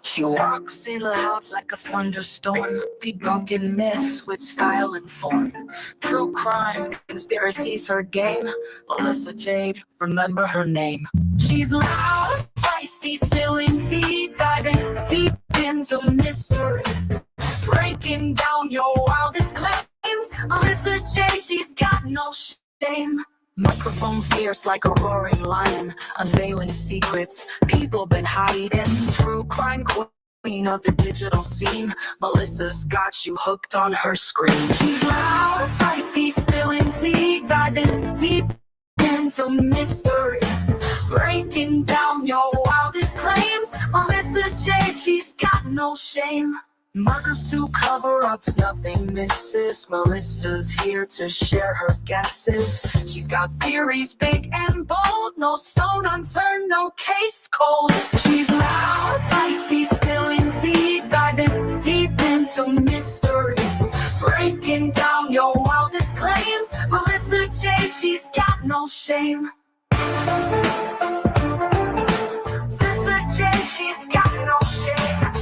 She walks in loud like a thunderstorm, debunking myths with style and form. True crime, conspiracies her game. Melissa Jade, remember her name. She's loud, feisty, spilling tea, diving deep into mystery, breaking down your wildest claims. Melissa Jade, she's got no shame. Microphone fierce like a roaring lion, unveiling secrets people been hiding. True crime queen of the digital scene, Melissa's got you hooked on her screen. She's loud, feisty, spilling tea, diving deep into mystery, breaking down your wildest claims. Melissa Jade, she's got no shame. Murders to cover-ups, nothing misses. Melissa's here to share her guesses. She's got theories big and bold, no stone unturned, no case cold. She's loud, feisty, spilling tea, diving deep into mystery, breaking down your wildest claims. Melissa Jade, she's got no shame. Melissa Jade, she's got no shame.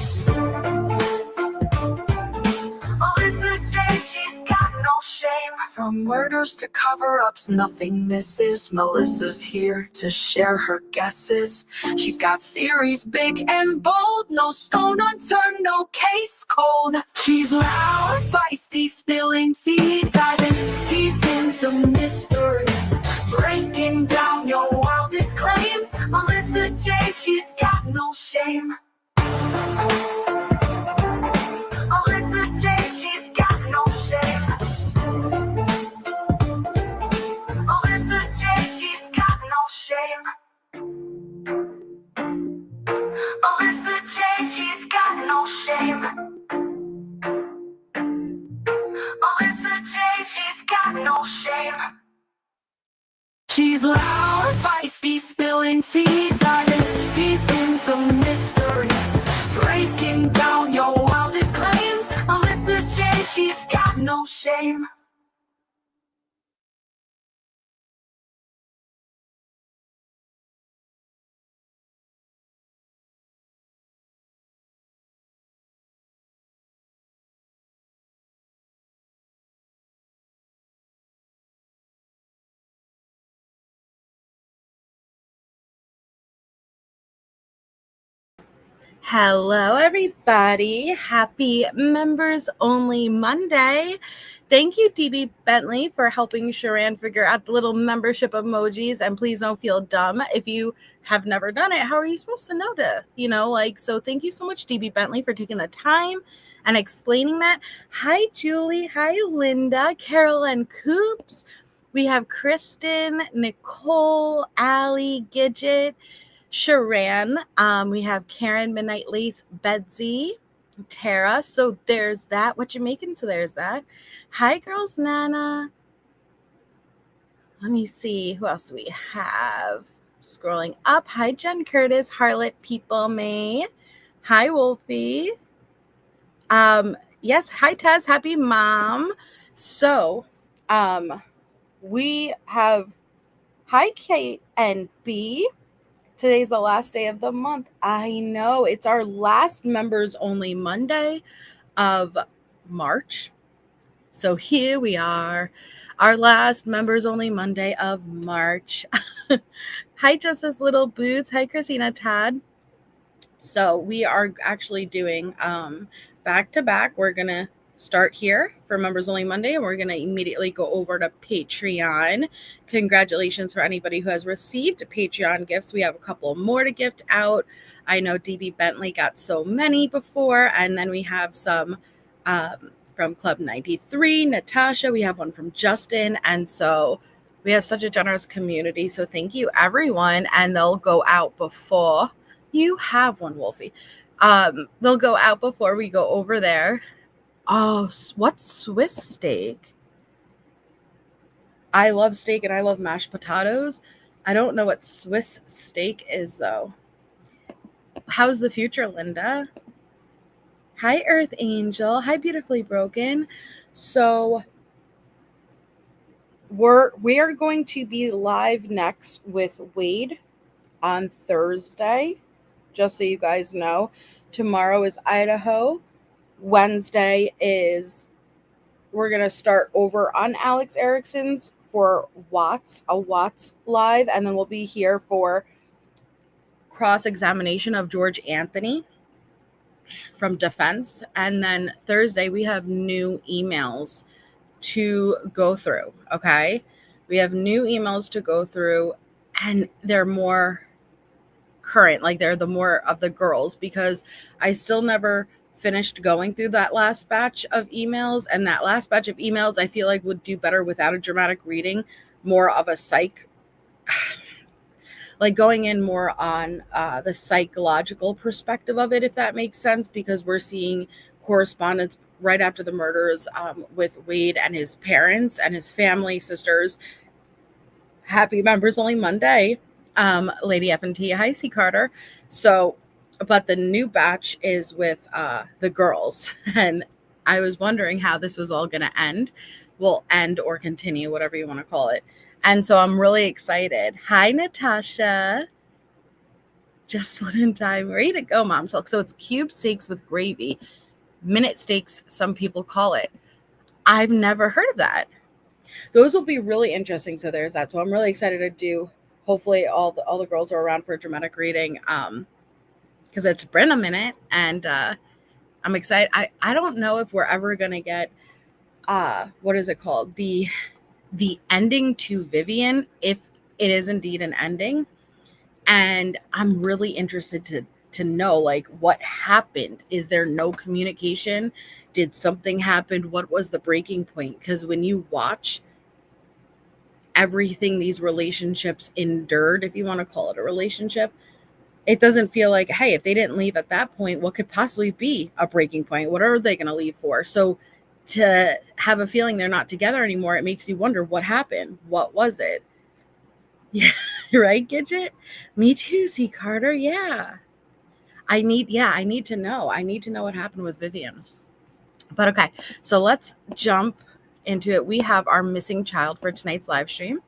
Melissa Jade, she's got no shame. From murders to cover-ups, nothing misses. Melissa's here to share her guesses. She's got theories big and bold, no stone unturned, no case cold. She's loud, feisty, spilling tea, diving deep into mystery, breaking down your wildest claims. Melissa Jade, she's got no shame. Melissa Jade, she's got no shame. Melissa Jade, she's got no shame. Melissa Jade, she's got no shame. Melissa Jade, she's got no shame. She's loud, feisty, spilling tea, diving deep into mystery, breaking down your wildest claims. Melissa Jade, she's got no shame. Hello, everybody. Happy Members Only Monday. Thank you, DB Bentley, for helping Sharan figure out the little membership emojis. And please don't feel dumb. If you have never done it, how are you supposed to know to, so thank you so much, DB Bentley, for taking the time and explaining that. Hi, Julie. Hi, Linda, Carolyn Coops. We have Kristen, Nicole, Allie, Gidget, Sharan, we have Karen, Midnight Lace, Betsy, Tara. So there's that. What you making? So there's that. Hi, girls, Nana. Let me see who else we have. Scrolling up. Hi, Jen Curtis, Harlot, People May. Hi, Wolfie. Yes, hi, Tess. Happy Mom. So, we have hi, Kate and B. Today's the last day of the month. I know. It's our last members only Monday of March. So here we are, our last members only Monday of March. Hi, Justice Little Boots. Hi, Christina Tad. So we are actually doing back to back. We're going to start here for Members Only Monday, and we're going to immediately go over to Patreon. Congratulations for anybody who has received Patreon gifts. We have a couple more to gift out. I know DB Bentley got so many before, and then we have some from Club 93, Natasha. We have one from Justin, and so we have such a generous community. So thank you, everyone, and they'll go out before you have one, Wolfie. They'll go out before we go over there. Oh, what's Swiss steak? I love steak and I love mashed potatoes. I don't know what Swiss steak is, though. How's the future, Linda? Hi, Earth Angel. Hi, Beautifully Broken. So we are going to be live next with Wade on Thursday, just so you guys know. Tomorrow is Idaho. Wednesday is we're going to start over on Alex Erickson's for a Watts live, and then we'll be here for cross-examination of George Anthony from defense. And then Thursday, we have new emails to go through, okay? We have new emails to go through, and they're more current, like they're the more of the girls, because I still never finished going through that last batch of emails, and that last batch of emails I feel like would do better without a dramatic reading, more of a psych, like going in more on the psychological perspective of it, if that makes sense, because we're seeing correspondence right after the murders with Wade and his parents and his family, sisters. Happy Members Only Monday, Lady F&T. Hi, C. Carter. So, but the new batch is with the girls. And I was wondering how this was all going to end. Will end or continue, whatever you want to call it. And so I'm really excited. Hi, Natasha. Just in time. Ready to go, Mom. So it's cube steaks with gravy. Minute steaks, some people call it. I've never heard of that. Those will be really interesting. So there's that. So I'm really excited to do. Hopefully all the girls are around for a dramatic reading, because it's been a minute, and I'm excited. I don't know if we're ever gonna get what is it called, the ending to Vivian, if it is indeed an ending, and I'm really interested to know, like, what happened. Is there no communication? Did something happen? What was the breaking point? Because when you watch everything these relationships endured, if you want to call it a relationship, it doesn't feel like, hey, if they didn't leave at that point, what could possibly be a breaking point? What are they going to leave for? So to have a feeling they're not together anymore, it makes you wonder what happened. What was it? Yeah, right, Gidget? Me too, C. Carter. Yeah. I need to know. I need to know what happened with Vivian. But okay, so let's jump into it. We have our missing child for tonight's live stream.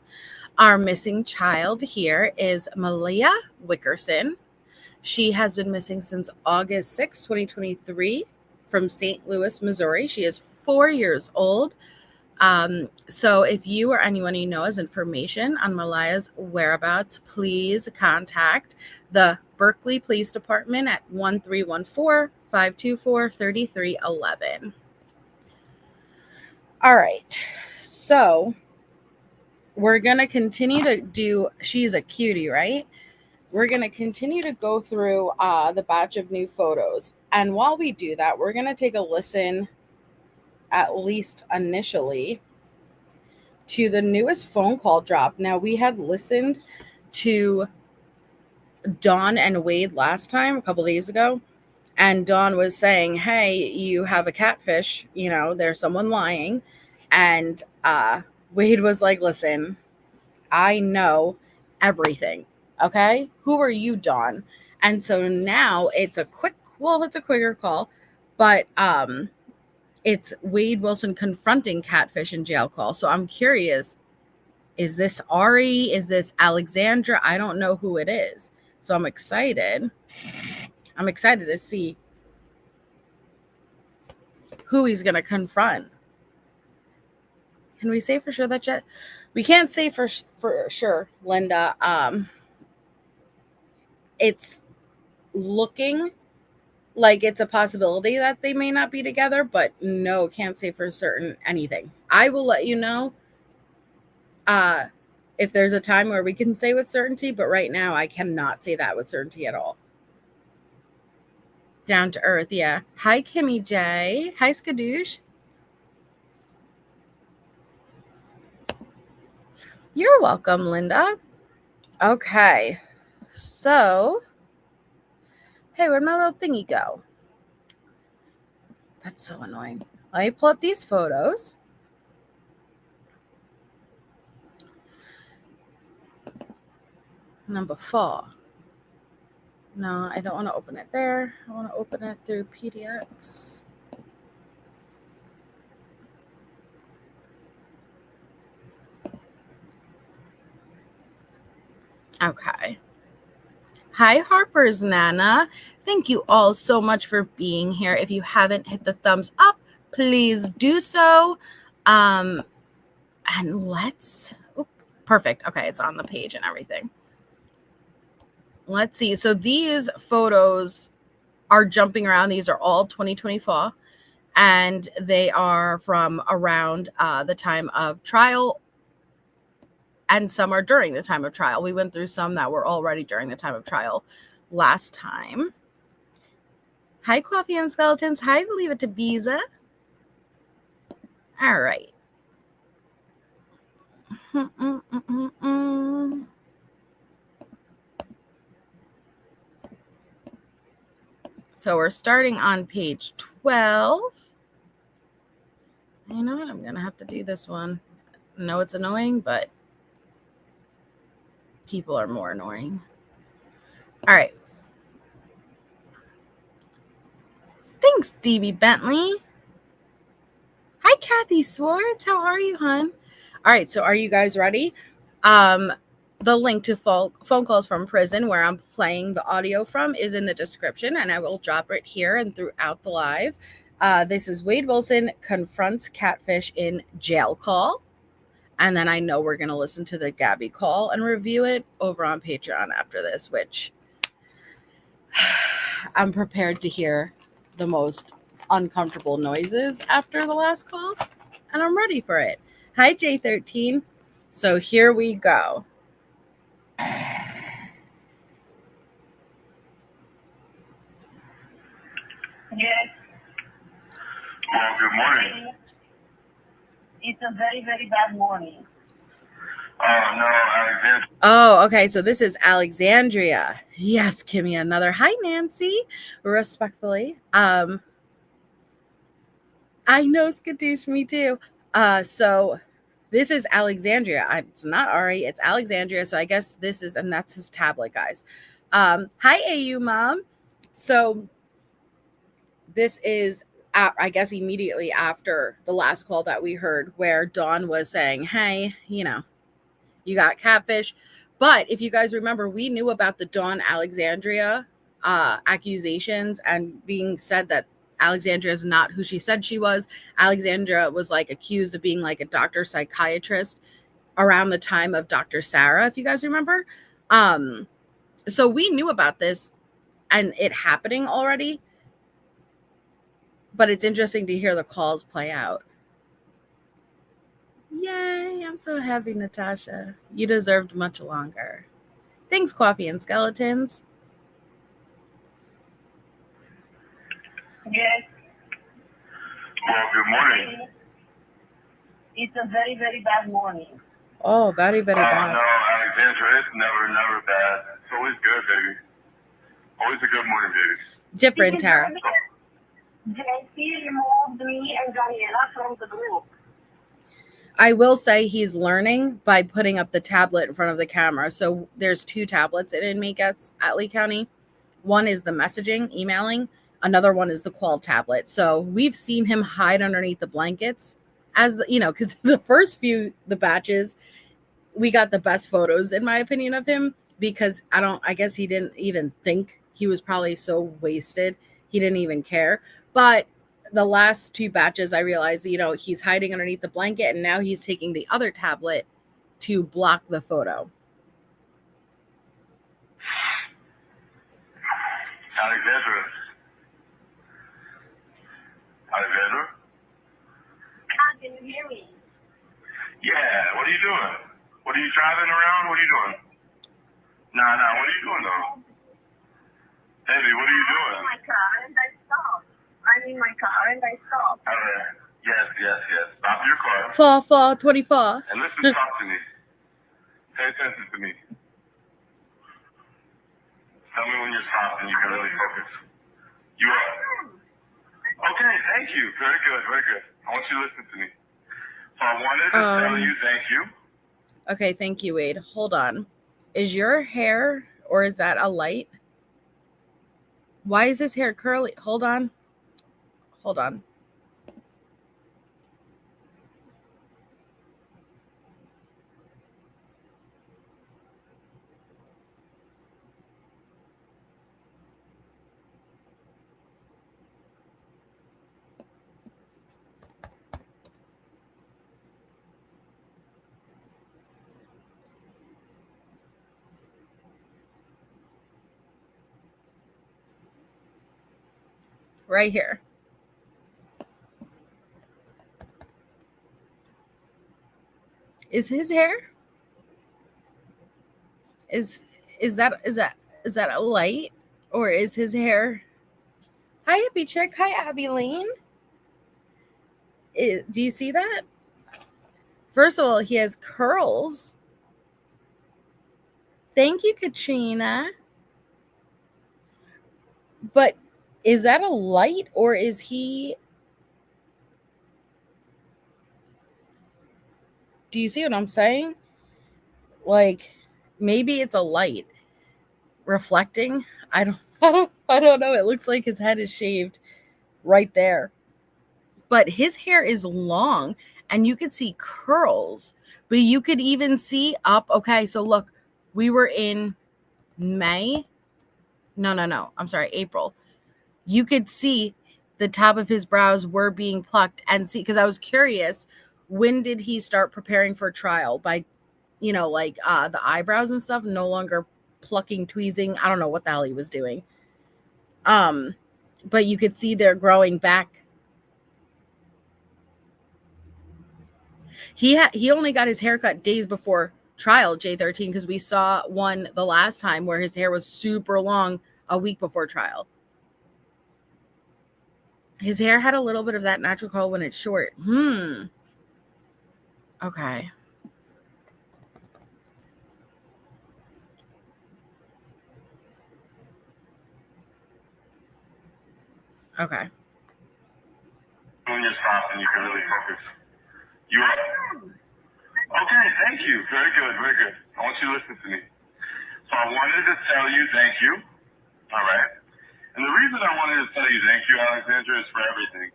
Our missing child here is Malia Wickerson. She has been missing since August 6, 2023 from St. Louis, Missouri. She is 4 years old. So if you or anyone you know has information on Malia's whereabouts, please contact the Berkeley Police Department at 1314-524-3311. All right. So we're going to continue to do, she's a cutie, right? We're going to continue to go through the batch of new photos. And while we do that, we're going to take a listen, at least initially, to the newest phone call drop. Now, we had listened to Dawn and Wade last time, a couple days ago, and Dawn was saying, hey, you have a catfish, there's someone lying. And Wade was like, listen, I know everything. Okay, who are you, Dawn? And so now it's a quicker call, but it's Wade Wilson confronting Catfish in jail call. So I'm curious, is this Ari? Is this Alexandra? I don't know who it is. So I'm excited. I'm excited to see who he's going to confront. Can we say for sure that we can't say for sure, Linda. It's looking like it's a possibility that they may not be together, but no, can't say for certain anything. I will let you know if there's a time where we can say with certainty, but right now I cannot say that with certainty at all. Down to earth, yeah. Hi, Kimmy J. Hi, Skadoosh. You're welcome, Linda. Okay, so, hey, where'd my little thingy go? That's so annoying. Let me pull up these photos. Number 4. No, I don't want to open it there. I want to open it through PDX. Okay. Hi, Harper's Nana. Thank you all so much for being here. If you haven't hit the thumbs up, please do so. And perfect. Okay, it's on the page and everything. Let's see. So these photos are jumping around. These are all 2024, and they are from around the time of trial, and some are during the time of trial. We went through some that were already during the time of trial last time. Hi, Coffee and Skeletons. Hi, Leave It to Biza. All right. So we're starting on page 12. You know what? I'm going to have to do this one. I know it's annoying, but people are more annoying. All right. Thanks, DB Bentley. Hi, Kathy Swartz. How are you, hon? All right. So are you guys ready? The link to phone calls from prison, where I'm playing the audio from, is in the description, and I will drop it here and throughout the live. This is Wade Wilson confronts catfish in jail call. And then I know we're going to listen to the Gabby call and review it over on Patreon after this, which I'm prepared to hear the most uncomfortable noises after the last call, and I'm ready for it. Hi, J13. So here we go. Yes. Well, good morning. It's a very, very bad morning. Oh, no, Alexander. Oh, okay. So this is Alexandria. Yes, Kimmy, another. Hi, Nancy. Respectfully. I know, Skadoosh, me too. So this is Alexandria. It's not Ari, it's Alexandria. So I guess this is, and that's his tablet, guys. Hi, AU Mom. So this is, I guess, immediately after the last call that we heard, where Dawn was saying, hey, you got catfish. But if you guys remember, we knew about the Dawn Alexandria accusations, and being said that Alexandria is not who she said she was. Alexandria was like accused of being like a doctor psychiatrist around the time of Dr. Sarah, if you guys remember. So we knew about this and it happening already. But it's interesting to hear the calls play out. Yay, I'm so happy, Natasha. You deserved much longer. Thanks, Coffee and Skeletons. Yes. Well, good morning. It's a very, very bad morning. Oh, very, very bad. No, Alexandra, it's never bad. It's always good, baby. Always a good morning, baby. Different, Tara. JC removed me and Daniela from the group. I will say he's learning by putting up the tablet in front of the camera. So there's 2 tablets an inmate gets at Lee County. One is the messaging, emailing. Another one is the call tablet. So we've seen him hide underneath the blankets as because the first few, the batches, we got the best photos, in my opinion, of him, because I guess he didn't even think. He was probably so wasted. He didn't even care. But the last 2 batches, I realized, he's hiding underneath the blanket, and now he's taking the other tablet to block the photo. Alexandra? Can you hear me? Yeah, what are you doing? What are you driving around? What are you doing? Nah, what are you doing, though? Baby, what are you doing? I'm in my car and I stopped. All right. Yes. Stop your car. 4-4-24. And listen, talk to me. Pay attention to me. Tell me when you're stopped and you can really focus. You are. Okay, thank you. Very good. I want you to listen to me. So I wanted to tell you thank you. Okay, thank you, Wade. Hold on. Is your hair, or is that a light? Why is his hair curly? Hold on. right here. Is his hair? Is that a light, or is his hair? Hi, Hippie Chick. Hi, Abby Lane. Do you see that? First of all, he has curls. Thank you, Katrina. But is that a light, or is he? Do you see what I'm saying? Like, maybe it's a light reflecting. I don't know. It looks like his head is shaved right there. But his hair is long and you could see curls, but you could even see up. Okay, so look, we were in May. No. I'm sorry, April. You could see the top of his brows were being plucked, and see, because I was curious, when did he start preparing for trial? By, like the eyebrows and stuff, no longer plucking, tweezing. I don't know what the hell he was doing. But you could see they're growing back. He only got his haircut days before trial, J13, because we saw one the last time where his hair was super long a week before trial. His hair had a little bit of that natural curl when it's short. Okay. Okay. When you're stopped and you can really focus. You are. Okay, thank you. Very good, very good. I want you to listen to me. So I wanted to tell you thank you. All right. And the reason I wanted to tell you thank you, Alexandra, is for everything.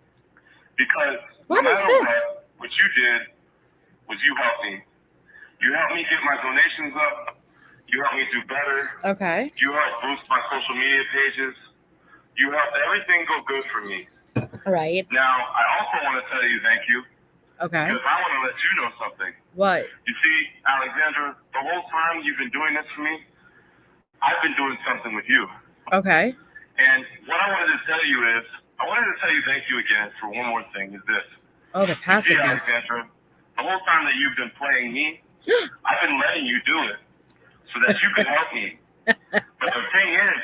Because what no is matter this? what you did was you helped me. You helped me get my donations up. You helped me do better. Okay. You helped boost my social media pages. You helped everything go good for me. Right. Now, I also want to tell you thank you. Okay. Because I want to let you know something. What? You see, Alexandra, the whole time you've been doing this for me, I've been doing something with you. Okay. And what I wanted to tell you is, I wanted to tell you thank you again for one more thing, is this. Oh, the passiveness. You see, Alexandra, the whole time that you've been playing me, I've been letting you do it so that you could help me. But the thing is,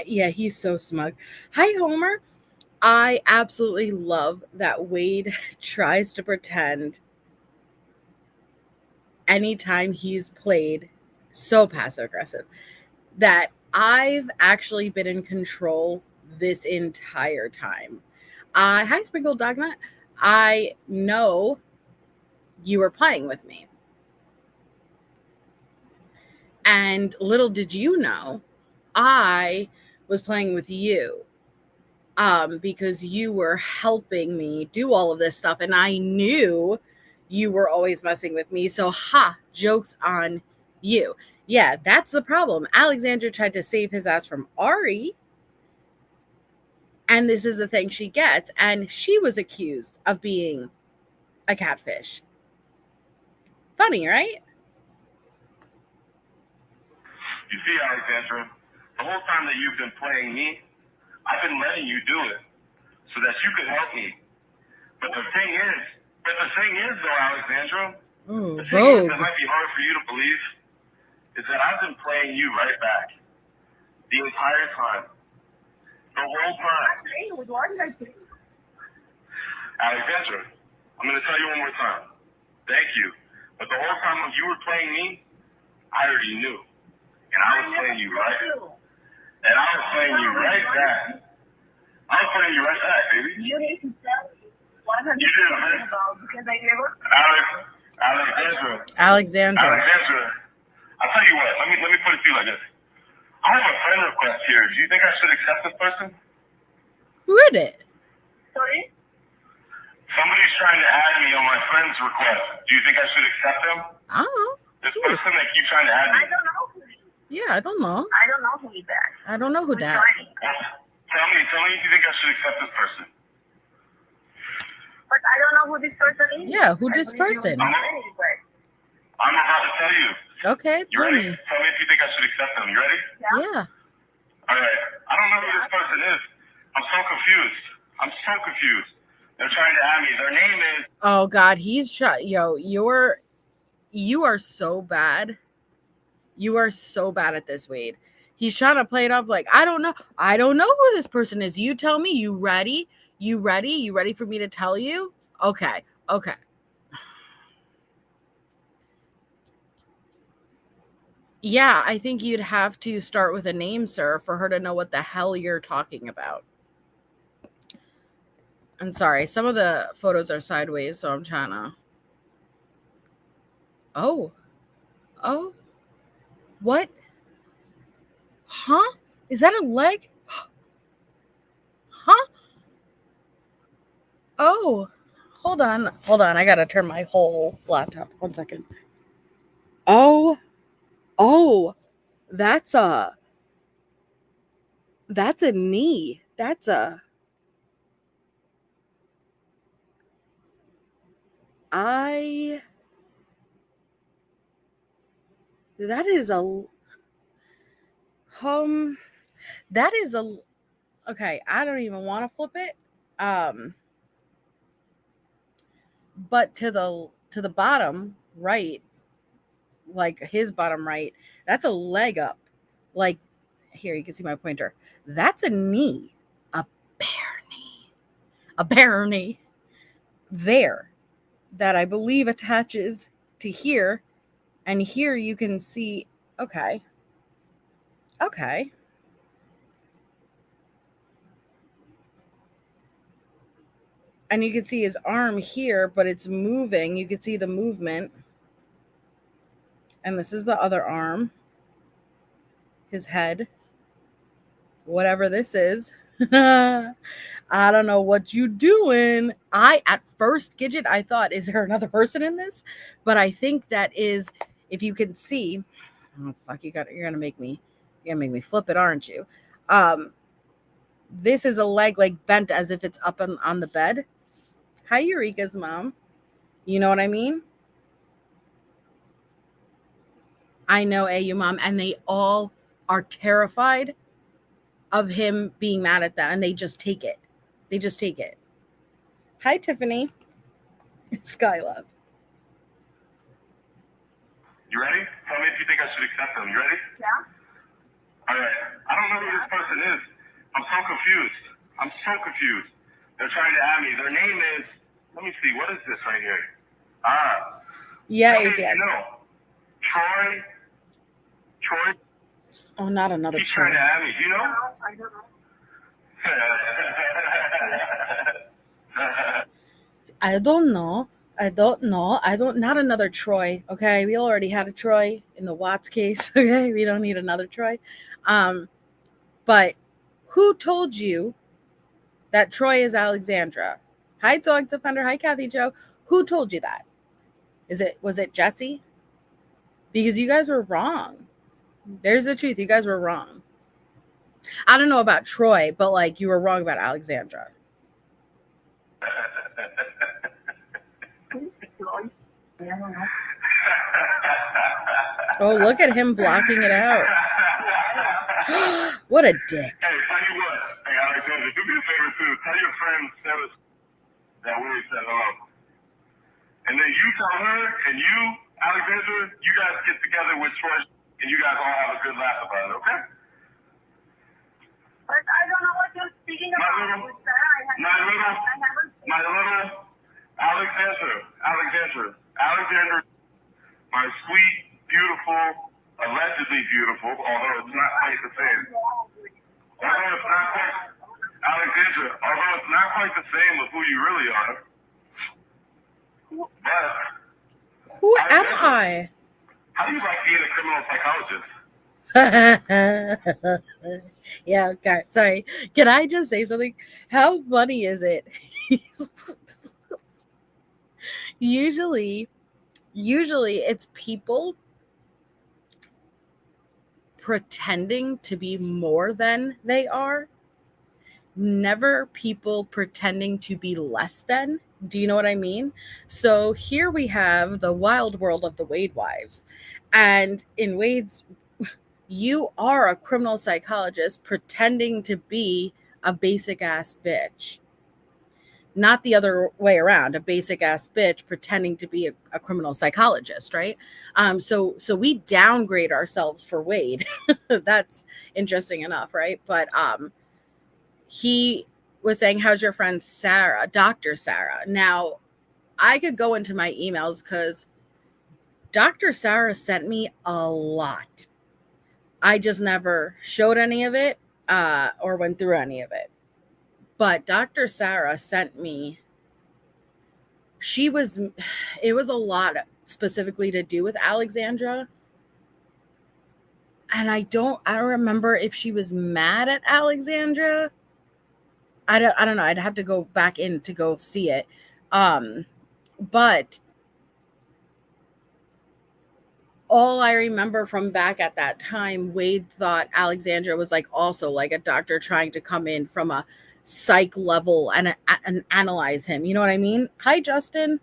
yeah, he's so smug. Hi, Homer. I absolutely love that Wade tries to pretend anytime he's played so passive aggressive that I've actually been in control this entire time. Hi, Sprinkled Dogma. I know you were playing with me. And little did you know, I was playing with you. Because you were helping me do all of this stuff, and I knew you were always messing with me. So, joke's on you. Yeah, that's the problem. Alexandra tried to save his ass from Ari, and this is the thing she gets. And she was accused of being a catfish. Funny, right? you see, Alexandra, the whole time that you've been playing me, I've been letting you do it so that you could help me. But the thing is though, Alexandra, the thing is, that might be hard for you to believe, is that I've been playing you right back the entire time. The whole time. Alexandra, I'm going to tell you one more time. Thank you. But the whole time you were playing me, I already knew. And I was playing you right. And I was playing you right back. I was playing you right back, baby. You need to tell me what have you did, talking about, because I never. Alexandra. I'll tell you what. Let me put it to you like this. I have a friend request here. Do you think I should accept this person? Who is it? Sorry? Somebody's trying to add me on my friend's request. Do you think I should accept them? Oh. This person that keeps trying to add me. I don't know who he is. Yeah, I don't know. I don't know who he is. I don't know who that. Tell me if you think I should accept this person. But I don't know who this person is. Yeah, who this person? I'm about to tell you. Okay, You tell ready? me. Tell me if you think I should accept them. You ready? Yeah. All right. I don't know who this person is. I'm so confused. They're trying to add me. Their name is. Oh God, he's trying. Yo, you are so bad. You are so bad at this, Wade. He's trying to play it off like, I don't know who this person is. You tell me. You ready? You ready for me to tell you? Okay. Yeah, I think you'd have to start with a name, sir, for her to know what the hell you're talking about. I'm sorry, some of the photos are sideways, so I'm trying to. Oh, what? Huh? Is that a leg? Huh? Oh, hold on. I gotta turn my whole laptop. 1 second. Oh, that's a knee. Okay, I don't even want to flip it. But to the bottom right, like his bottom right, that's a leg up. Like here, you can see my pointer. That's a knee. A bare knee. There. That I believe attaches to here. And here you can see, okay. And you can see his arm here, but it's moving. You can see the movement. And this is the other arm. His head. Whatever this is. I don't know what you doing. At first, Gidget, I thought, is there another person in this? But I think that is, if you can see, oh fuck, you're gonna make me flip it, aren't you? This is a leg like bent as if it's up on the bed. Hi, Eureka's mom. You know what I mean? I know, AU mom, and they all are terrified of him being mad at that, and they just take it. Hi, Tiffany. Skylove. You ready? Tell me if you think I should accept them. You ready? Yeah. All right. I don't know who this person is. I'm so confused. They're trying to add me. Their name is. Let me see. What is this right here? Yeah, it it did. You know, Troy. Oh, not another He's Troy. trying to add me. Do you know? No, I don't know. I don't know. Not another Troy. Okay. We already had a Troy in the Watts case. Okay. We don't need another Troy. But who told you that Troy is Alexandra? Hi, Dog Defender. Hi, Kathy Joe. Who told you that? Was it Jesse? Because you guys were wrong. There's the truth. You guys were wrong. I don't know about Troy, but like you were wrong about Alexandra. Oh, look at him blocking it out. What a dick. Hey, tell you what. Hey, Alexandra, do me a favor too. Tell your friend Sarah that we said hello. And then you tell her, and you, Alexandra, you guys get together with Troy, and you guys all have a good laugh about it, okay? But I don't know what you're speaking about. My little Alexandra, my sweet, beautiful, allegedly beautiful, although it's not quite the same. Alexandra, although it's not quite the same of who you really are. But who am I? How do you like being a criminal psychologist? Yeah, okay. Sorry. Can I just say something? How funny is it? Usually it's people pretending to be more than they are. Never people pretending to be less than. Do you know what I mean? So here we have the wild world of the Wade wives. And in Wade's, You are a criminal psychologist pretending to be a basic ass bitch. Not the other way around, a basic ass bitch pretending to be a criminal psychologist, right? So we downgrade ourselves for Wade. That's interesting enough, right? But he was saying, how's your friend Sarah, Dr. Sarah? Now, I could go into my emails because Dr. Sarah sent me a lot. I just never showed any of it or went through any of it. But Dr. Sarah sent me, it was a lot specifically to do with Alexandra. And I don't remember if she was mad at Alexandra. I don't know. I'd have to go back in to go see it. But all I remember from back at that time, Wade thought Alexandra was like also like a doctor trying to come in from a psych level and analyze him. You know what I mean? Hi, Justin.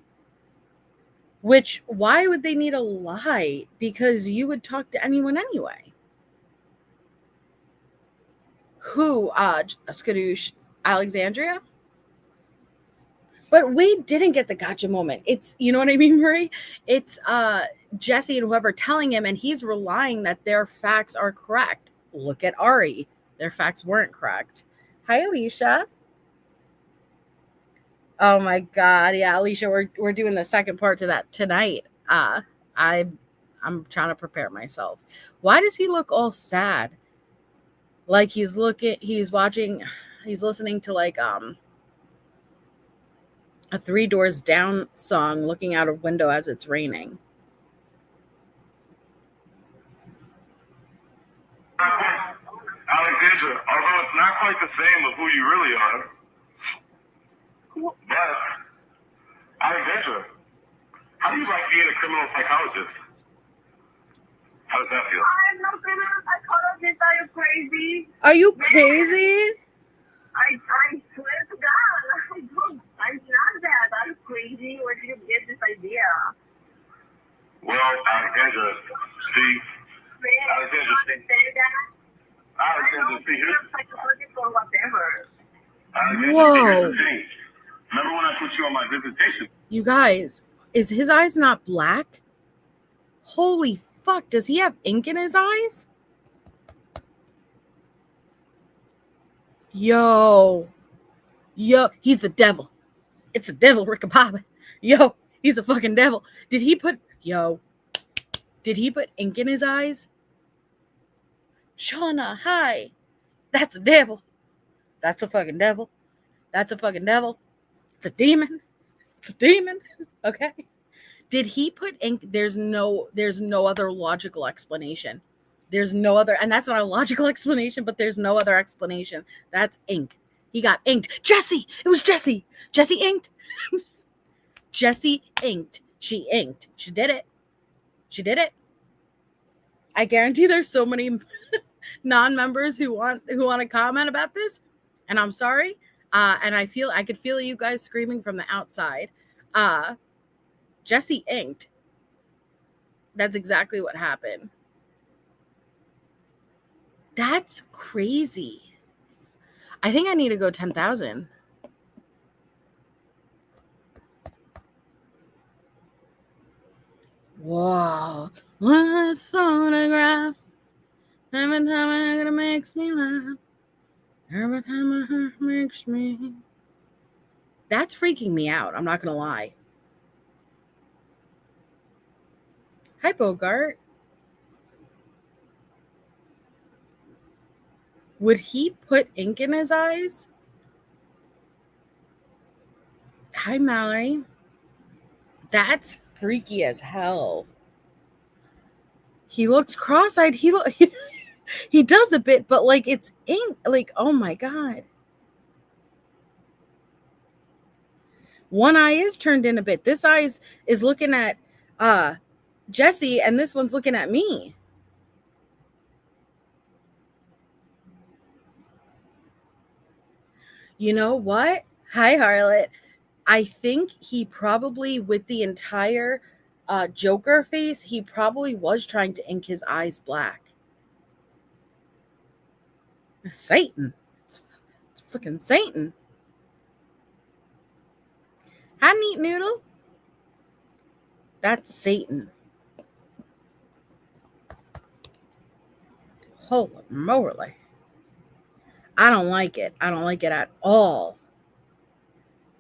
Which, why would they need a lie? Because you would talk to anyone anyway. Who? Skadoosh, Alexandria? But Wade didn't get the gotcha moment. It's, you know what I mean, Marie? It's Jesse and whoever telling him, and he's relying that their facts are correct. Look at Ari. Their facts weren't correct. Hi, Alicia. Oh my God. Yeah, Alicia, we're doing the second part to that tonight. I'm trying to prepare myself. Why does he look all sad? Like he's listening to like a Three Doors Down song looking out a window as it's raining. Alexandra, although it's not quite the same of who you really are, but Alexandra, how do you like being a criminal psychologist? How does that feel? I'm no criminal psychologist. Are you crazy? Are you crazy? I swear to God, I'm not that. I'm crazy. Where did you get this idea? Well, Alexandra, see, Alexandra, see, here's psychologist or whatever. Whoa. Here's the thing. Remember when I put you on my visitation? You guys, is his eyes not black? Holy fuck, does he have ink in his eyes? Yo, he's the devil. It's the devil, Rickapapa. Yo, he's a fucking devil. Did he put ink in his eyes? Shauna, hi. That's a devil. That's a fucking devil. That's a fucking devil. It's a demon. It's a demon. Okay. Did he put ink? There's no other logical explanation. There's no other, and that's not a logical explanation, but there's no other explanation. That's ink. He got inked. Jesse! It was Jesse! Jesse inked! Jesse inked. She inked. She did it. She did it. I guarantee there's so many non-members who want to comment about this, and I'm sorry. And I could feel you guys screaming from the outside. Jesse inked. That's exactly what happened. That's crazy. I think I need to go 10,000. Wow. Last photograph. Every time it makes me laugh. Every time it makes me. That's freaking me out. I'm not going to lie. Hi, Bogart. Would he put ink in his eyes? Hi, Mallory. That's freaky as hell. He looks cross-eyed. He does a bit, but like it's ink. Like, oh my God. One eye is turned in a bit. This eye is looking at Jesse, and this one's looking at me. You know what? Hi, Harlot. I think he probably, with the entire Joker face, he probably was trying to ink his eyes black. Satan. It's freaking Satan. Hi, Neat Noodle. That's Satan. Holy moly. I don't like it. I don't like it at all.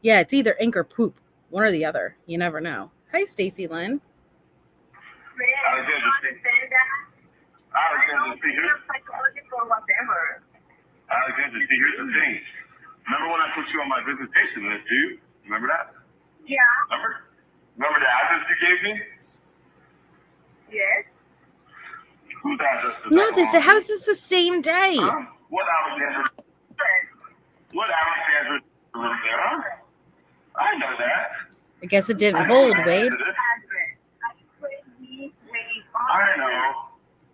Yeah, it's either ink or poop. One or the other. You never know. Hi, Stacy Lynn. Alexander, see, here's the thing. Remember when I put you on my visitation list, do you? Remember that? Yeah. Remember the address you gave me? Yes. Whose address is No, that? how's this the same day? Huh? What Alexander? What Alexander lives there, huh? I know that. I guess it didn't hold, Wade. I know.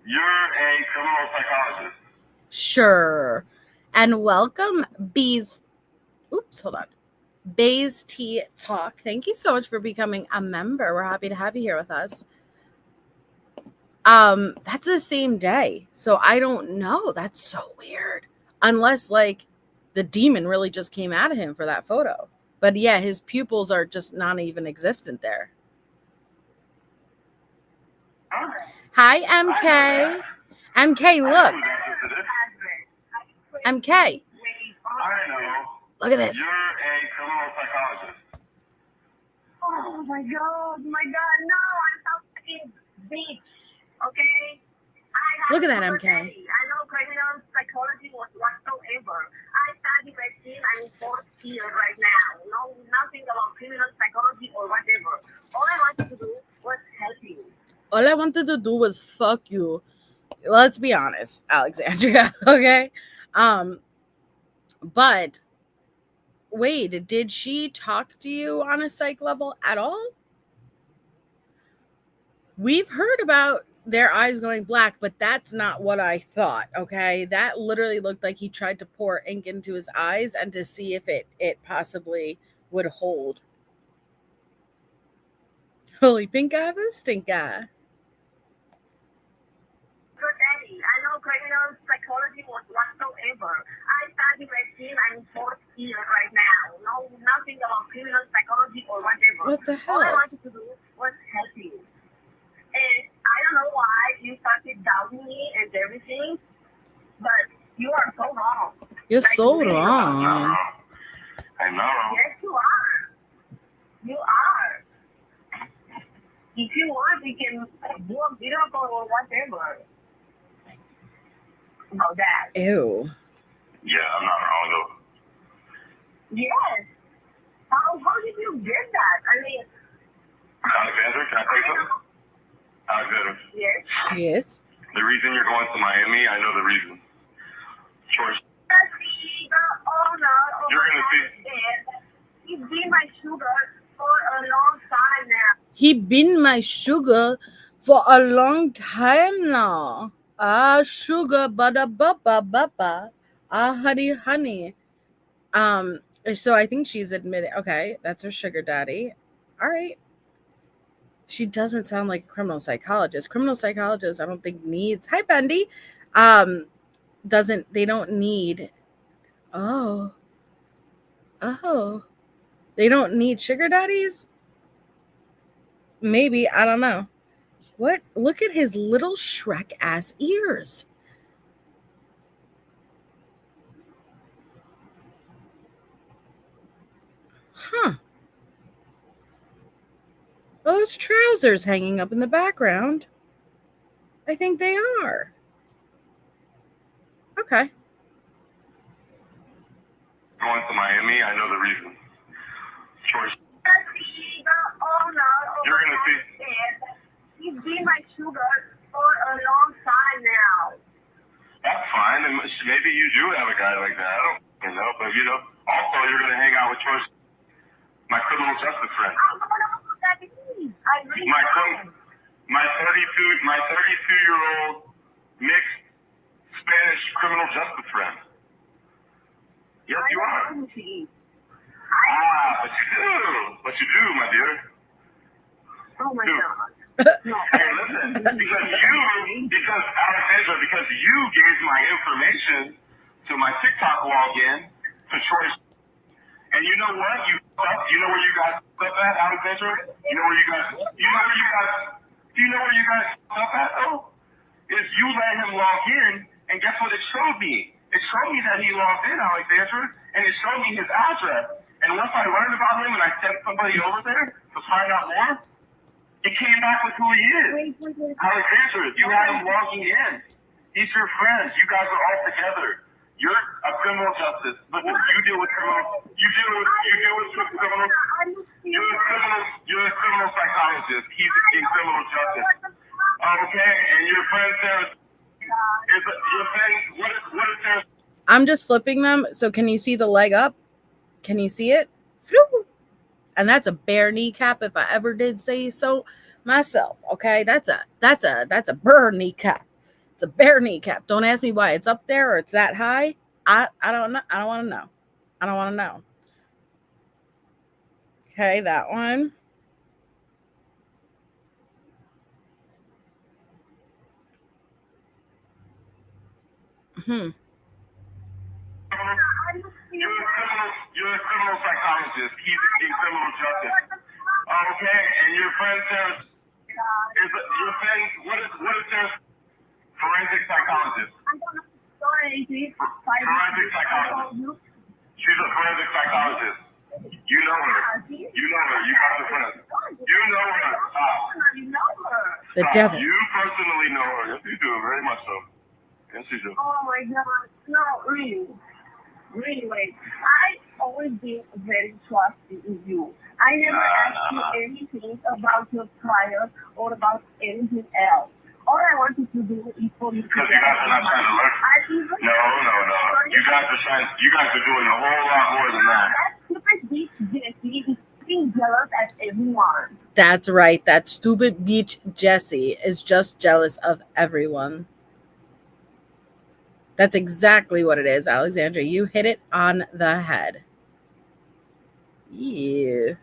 You're a criminal psychologist. Sure. And welcome, Bees. Oops, hold on. Bays Tea Talk. Thank you so much for becoming a member. We're happy to have you here with us. That's the same day. So I don't know. That's so weird. Unless like the demon really just came out of him for that photo. But yeah, his pupils are just not even existent there. Hi, MK. MK, look. MK. I know. Look at this. You're a criminal psychologist. Oh my god, no, I'm so fucking bitch, okay? Look at that, MK. I know criminal psychology was whatsoever. I study medicine, I'm in fourth year right now. No, nothing about criminal psychology or whatever. All I wanted to do was help you. All I wanted to do was fuck you. Let's be honest, Alexandria, okay? But Wade, did she talk to you on a psych level at all? We've heard about their eyes going black, but that's not what I thought, okay? That literally looked like he tried to pour ink into his eyes and to see if it possibly would hold. Holy pink eye of a stink eye. Good Eddie, I know criminal psychology was whatsoever. I study medicine, I'm in fourth year right now. No, nothing about criminal psychology or whatever. What the All I hell? wanted to do was help you. And I don't know why you started doubting me and everything, but you are so wrong. You're Like, so really wrong. I know. Yes, you are. You are. If you want, we can do a miracle or whatever about that. Ew. Yeah, I'm not wrong though. Yes. How did you get that? I mean, Alexander, can I tell you something? Alexander, yes. Yes. the reason you're going to Miami, I know the reason. George, you're gonna see. He's been my sugar for a long time now. He been my sugar for a long time now. Ah, sugar, bada baba baba. Ah, honey. So I think she's admitted. Okay, that's her sugar daddy. All right. She doesn't sound like a criminal psychologist. Criminal psychologist, I don't think needs. Hi, Bendy. They don't need. Oh. They don't need sugar daddies? Maybe, I don't know. What? Look at his little Shrek ass ears. Huh. Those trousers hanging up in the background. I think they are. Okay. Going to Miami, I know the reason. George, you're gonna see. He's been my sugar for a long time now. That's fine, and maybe you do have a guy like that. I don't know, but also you're gonna hang out with George, my criminal justice friend. I don't know what that means. I really don't. My 32-year-old mixed Spanish criminal justice friend. Yes, you are. But you do, my dear. Oh my God. No. Hey, listen, because you gave my information to my TikTok login to Troy. And you know what? You know where you guys stuff at, Alexandra? You know where you guys stuff at though? Is you let him log in, and guess what it showed me? It showed me that he logged in, Alexandra, and it showed me his address. And once I learned about him and I sent somebody over there to find out more, it came back with who he is. Alexandra, you had him logging in. He's your friend. You guys are all together. You're a criminal justice. Listen, you deal with criminal. You deal with criminal. You're a criminal psychologist. He's in criminal justice. Okay, and your friend Sarah is your friend. What is Sarah? I'm just flipping them. So can you see the leg up? Can you see it? And that's a bare kneecap, if I ever did say so myself. Okay, that's a bare kneecap. It's a bare kneecap. Don't ask me why it's up there or it's that high. I don't know. I don't want to know. I don't want to know. Okay, that one. You're a criminal psychologist. He's in criminal justice. Okay, and your friend Sarah is your friend. What is Sarah? Forensic psychologist. Forensic psychologist. She's a forensic psychologist. You know her. You know her. You guys are friends. You know her. The devil. You personally know her. Yes, you do. Very much so. Yes, you do. Oh my God. No, really. Really, I always been very trusting in you. I never asked you anything about your trial or about anything else. All I wanted to do is for you to because you guys are not trying to learn. No. You guys are doing a whole lot more than that. That stupid bitch Jessie is being jealous at everyone. That's right. That stupid bitch Jessie is just jealous of everyone. That's exactly what it is, Alexandra. You hit it on the head. Yeah.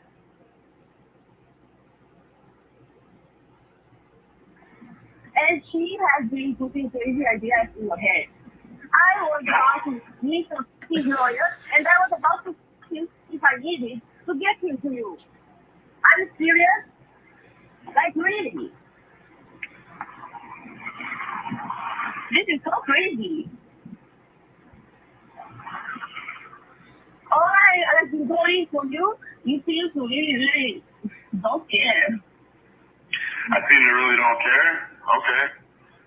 And she has been putting crazy ideas in your head. I was about to meet his lawyer, and I was about to him if I needed to get him to you. Are you serious? Like, really? This is so crazy. All I've been doing for you, you seem to really don't care. I seem to really don't care? Okay.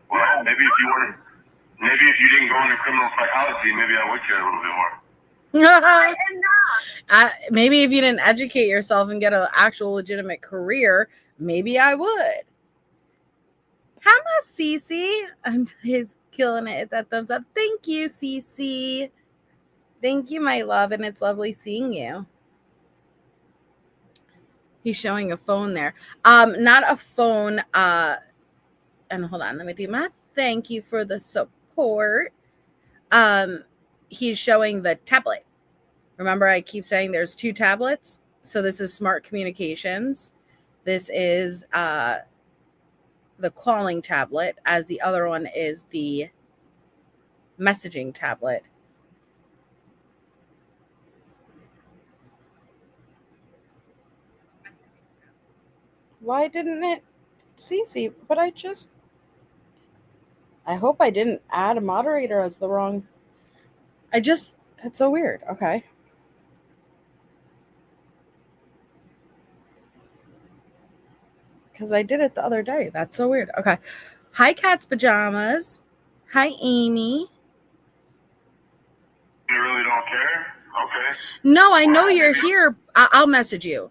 Well, maybe if you didn't go into criminal psychology, maybe I would care a little bit more. I am not. Maybe if you didn't educate yourself and get an actual legitimate career, maybe I would. Hi, my Cece. He's killing it. That thumbs up. Thank you, Cece. Thank you, my love, and it's lovely seeing you. He's showing a phone there. Not a phone. And hold on, let me do my thank you for the support. He's showing the tablet. Remember, I keep saying there's two tablets. So this is smart communications. This is the calling tablet, as the other one is the messaging tablet. Why didn't it? Cece, but I hope I didn't add a moderator as the wrong. That's so weird. Okay. Because I did it the other day. That's so weird. Okay. Hi, Cat's Pajamas. Hi, Amy. You really don't care? Okay. No, I know you're here. I'll message you.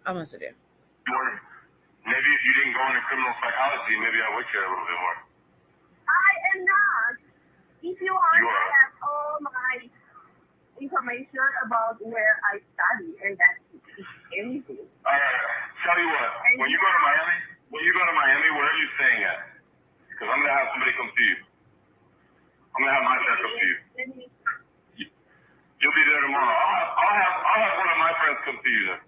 Maybe if you didn't go into criminal psychology, maybe I would care a little bit more. I am not. If you want, I have all my information about where I study, and that's anything. Tell you what, when you go to Miami, where are you staying at? Because I'm gonna have somebody come see you. I'm gonna have my friend come see you. You'll be there tomorrow. I'll have one of my friends come see you there.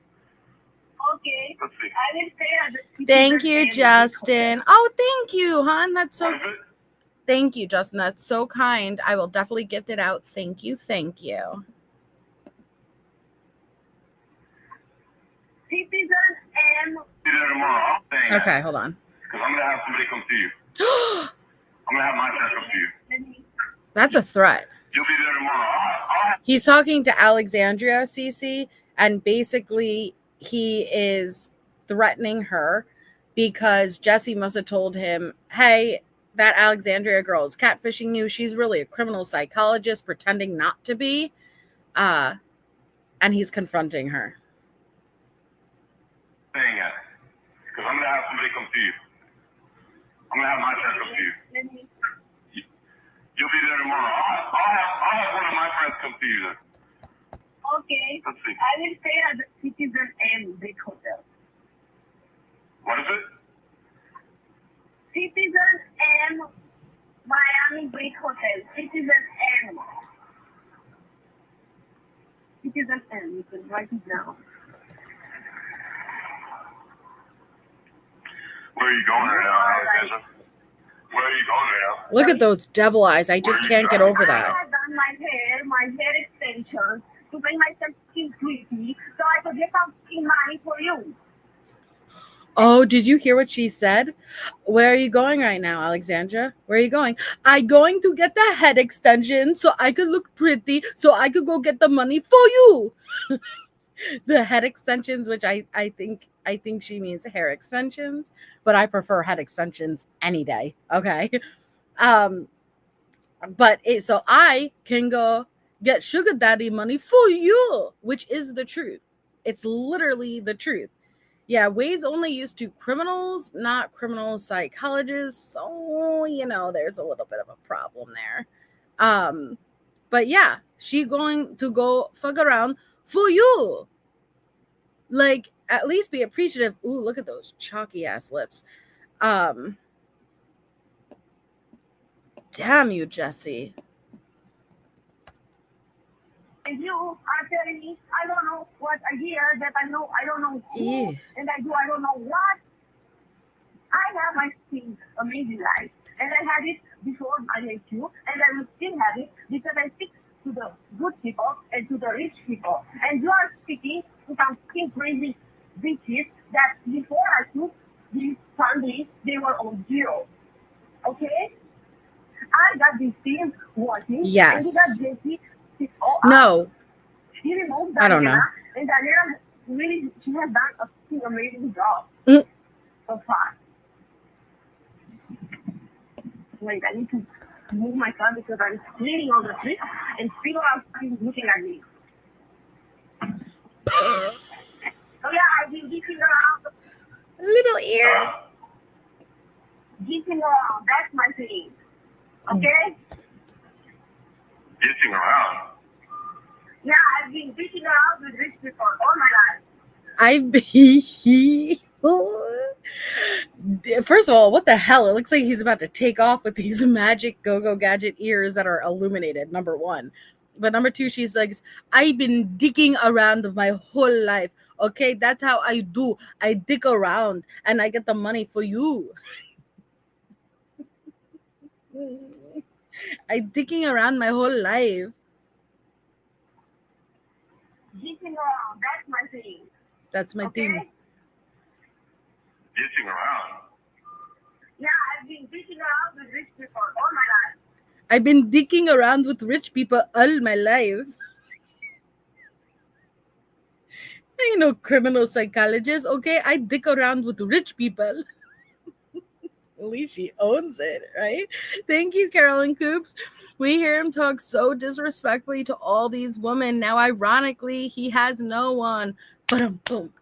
Okay. Let's see. I will stay at the Thank you, Justin. Oh, thank you, hon. That's so. Thank you, Justin. That's so kind. I will definitely gift it out. Thank you. Thank you. Citizen M. Be there tomorrow. I'm saying that. Okay, hold on. Because I'm going to have somebody come see you. I'm going to have my friend come see you. That's a threat. You'll be there tomorrow. He's talking to Alexandria, Cece, and basically he is threatening her because Jesse must have told him, hey, that Alexandria girl is catfishing you. She's really a criminal psychologist pretending not to be. And he's confronting her. Saying that. Because I'm going to have somebody come see you. I'm going to have my friend come see you. You'll be there tomorrow. I'll have one of my friends come see you then. Okay. Let's see. I will stay at the Citizen M Big Hotel. What is it? Citizen M Miami Big Hotel. Citizen M. Citizen M. You can write it down. Where are you going right now, Alexandra? Where are you going right now? Look at those devil eyes. I just can't get over I that. have done my hair extensions to make myself feel pretty so I could get some money for you. Oh, did you hear what she said? Where are you going right now, Alexandra? Where are you going? I'm going to get the head extension so I could look pretty, so I could go get the money for you. The head extensions, which I think she means hair extensions, but I prefer head extensions any day. Okay. So I can go get sugar daddy money for you, which is the truth. It's literally the truth. Yeah, Wade's only used to criminals, not criminal psychologists. So, there's a little bit of a problem there. But yeah, she going to go fuck around for you. Like, at least be appreciative. Ooh, look at those chalky ass lips. Damn you, Jesse. And you are telling me I don't know what I hear that I don't know who, Yeah. and I don't know what. I have my amazing life, and I had it before I met you, and I will still have it because I stick to the good people and to the rich people. And you are speaking to some crazy bitches that before I took these families, they were on zero. Okay? I got these things working. Yes. And you got Jesse. No. He removed I don't know. Daniela, and Daniela really, she has done an amazing job so far. Wait, I need to move my car because I'm cleaning on the street and people are looking at me. So yeah, I've been geeking around. Little ear. Geeking around, that's my thing. Okay? Getting around. Yeah, I've been geeking around with rich people all my life. First of all, what the hell? It looks like he's about to take off with these magic go-go gadget ears that are illuminated, number one. But number two, she's like, I've been digging around my whole life. Okay, that's how I do. I dig around and I get the money for you. I'm digging around my whole life. Geeking around, that's my thing. That's my thing. Getting around. Yeah, I've been geeking around with rich people all my life. I've been digging around with rich people all my life. You know, criminal psychologist. Okay, I dig around with rich people. At least she owns it, right? Thank you, Carolyn Coops. We hear him talk so disrespectfully to all these women. Now, ironically, he has no one. Boom, boom,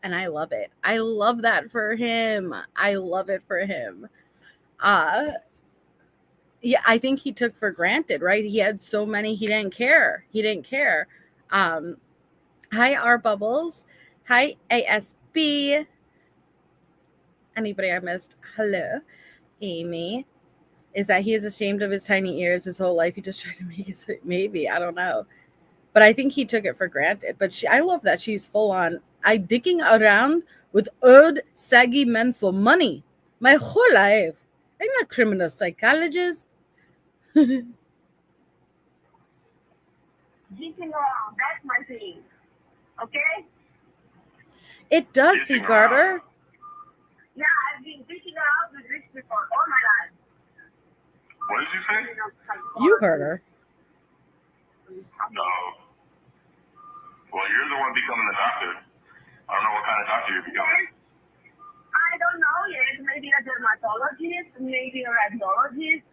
and I love it. I love that for him. I love it for him. Yeah, I think he took for granted, right? He had so many, he didn't care. Hi, R Bubbles. Hi, ASB. Anybody I missed? Hello, Amy. Is that he is ashamed of his tiny ears his whole life? He just tried to make it, maybe, I don't know. But I think he took it for granted. But I love that she's full on. I digging around with old, saggy men for money my whole life. I'm not a criminal psychologist. Dicking around, that's my thing. Okay? It does, C. Carter. Yeah, I've been dicking around with rich people all my life. What did you say? You heard her. No. Well, you're the one becoming a doctor. I don't know what kind of doctor you're becoming. I don't know yet. Maybe a dermatologist, maybe a radiologist.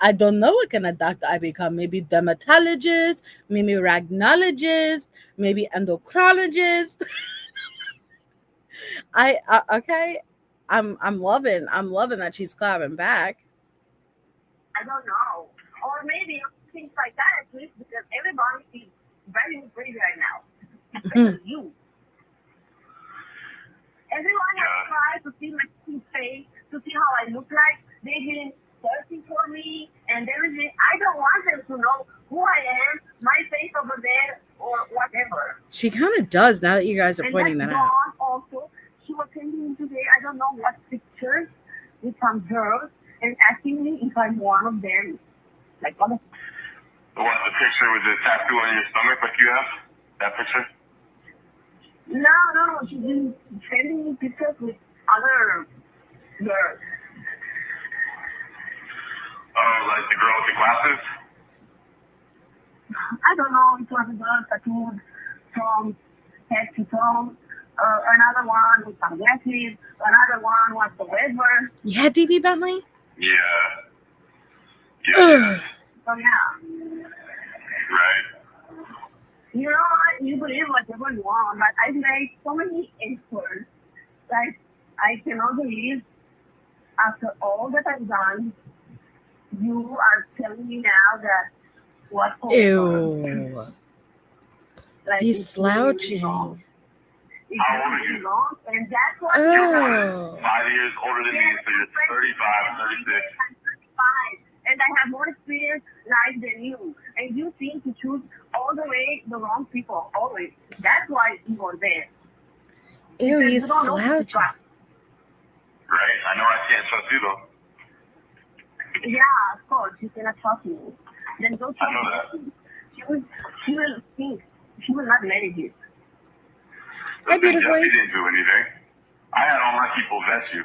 I don't know what kind of doctor I become. Maybe dermatologist, maybe ragnologist, maybe endocrinologist. Okay. I'm loving that she's clapping back. I don't know. Or maybe things like that at least because everybody is very free right now. Especially you. Everyone has tried to see my face, to see how I look like. They've been searching for me and everything. I don't want them to know who I am, my face over there, or whatever. She kind of does now that you guys are And pointing that out. Also, she was sending me today, I don't know what pictures with some girls and asking me if I'm one of them. Like, what? What, the picture with the tattoo on your stomach like you have? That picture? No. She's been sending me pictures with other girls. Oh, like the girl with the glasses? I don't know. It was a girl tattooed from head to toe. Another one with some glasses. Another one was the weather. Yeah, DB Bentley? Yeah. Yeah. So, yeah. Right. You know what? You believe whatever you want, but I've made so many efforts. Like, I cannot believe after all that I've done, you are telling me now that whatsoever. Ew. Like, He's it's slouching. really it's How old are really you? wrong, and that's what Oh. 5 years older than me, so you're 35, 36. I'm 35, and I have more experience life than you. And you seem to choose all the way the wrong people, always. That's why you are there. Ew, Because he's you don't know who to slouching. trust. Right? I know I can't trust you, though. Yeah, of course, you cannot trust me. Then don't I know trust that. me. She will think. She will not let it be. Hi, Listen, beautifully. Jesse didn't do anything. I had all my people vet you.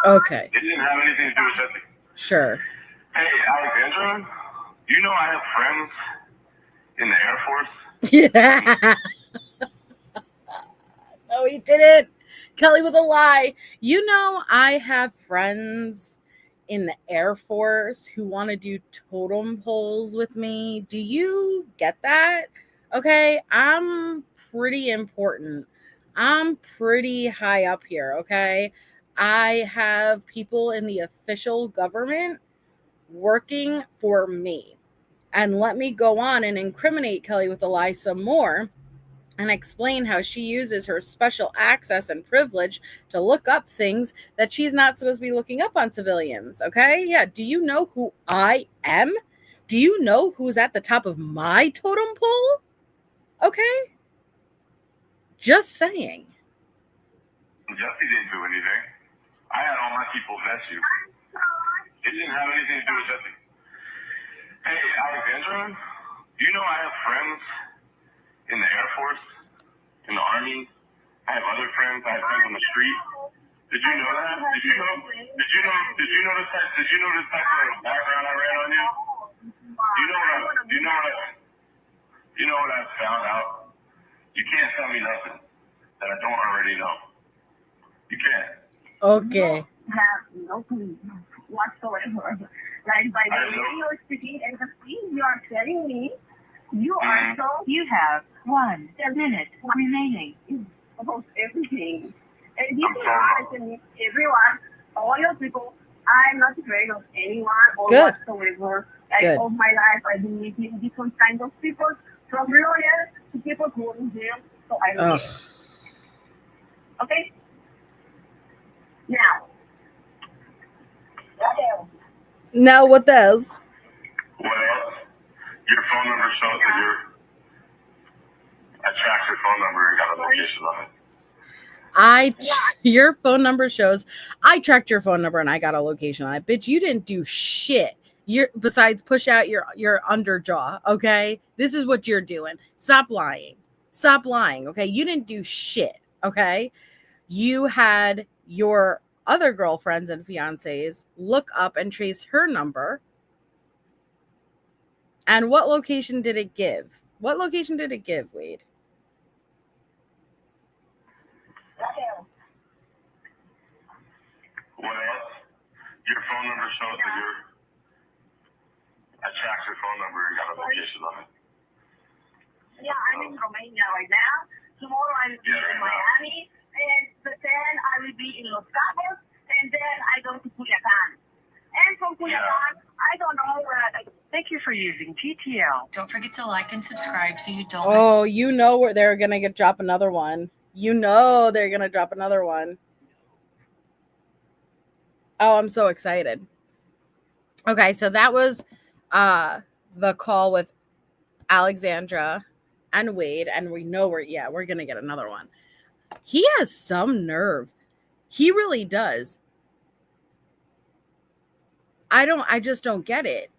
Okay, It didn't have anything to do with Jesse. sure. Hey, Alexandra, you know I have friends in the Air Force? Yeah. No, he didn't. Kelly with a lie. You know, I have friends in the Air Force who want to do totem poles with me. Do you get that? Okay, I'm pretty important. I'm pretty high up here, okay? I have people in the official government working for me. And let me go on and incriminate Kelly with a lie some more and explain how she uses her special access and privilege to look up things that she's not supposed to be looking up on civilians. Okay? Yeah. Do you know who I am? Do you know who's at the top of my totem pole? Okay? Just saying. Jesse didn't do anything. I had all my people vet you. It didn't have anything to do with Jesse. Hey, Alexandra, you know I have friends in the Air Force, in the Army. I have other friends. I have friends on the street. Did you know that? Did you know this type of background I ran on you? You know what I found out? You can't tell me nothing that I don't already know. You can't. Okay. Have no clue whatsoever. Like by the way you're speaking and the things you are telling me, you are so. You have 1 minute remaining. About everything. And you can honest and meet everyone, all your people. I'm not afraid of anyone or Good. whatsoever. Like Good. all my life, I've been meeting different kinds of people, from lawyers to people who are in jail. So I don't care. Okay? Now, what else? Now what else? What else? Your phone number shows that I tracked your phone number and got a location on it. Your phone number shows I tracked your phone number and I got a location on it. Bitch, you didn't do shit. You're besides push out your underjaw, okay? This is what you're doing. Stop lying. Stop lying, okay? You didn't do shit, okay? You had your other girlfriends and fiancés look up and trace her number. And what location did it give? What location did it give, Wade? What else? Your phone number shows that you're. I tracked your phone number and got a location on it. Yeah, I'm in Romania right now. Tomorrow I will be in Miami, and then I will be in Los Cabos, and then I go to Culiacan. And from Culiacan, I don't know where I go. Thank you for using TTL. Don't forget to like and subscribe so you don't Oh, you know where they're going to drop another one. You know they're going to drop another one. Oh, I'm so excited. Okay, so that was the call with Alexandra and Wade, and we know we're going to get another one. He has some nerve. He really does. I just don't get it.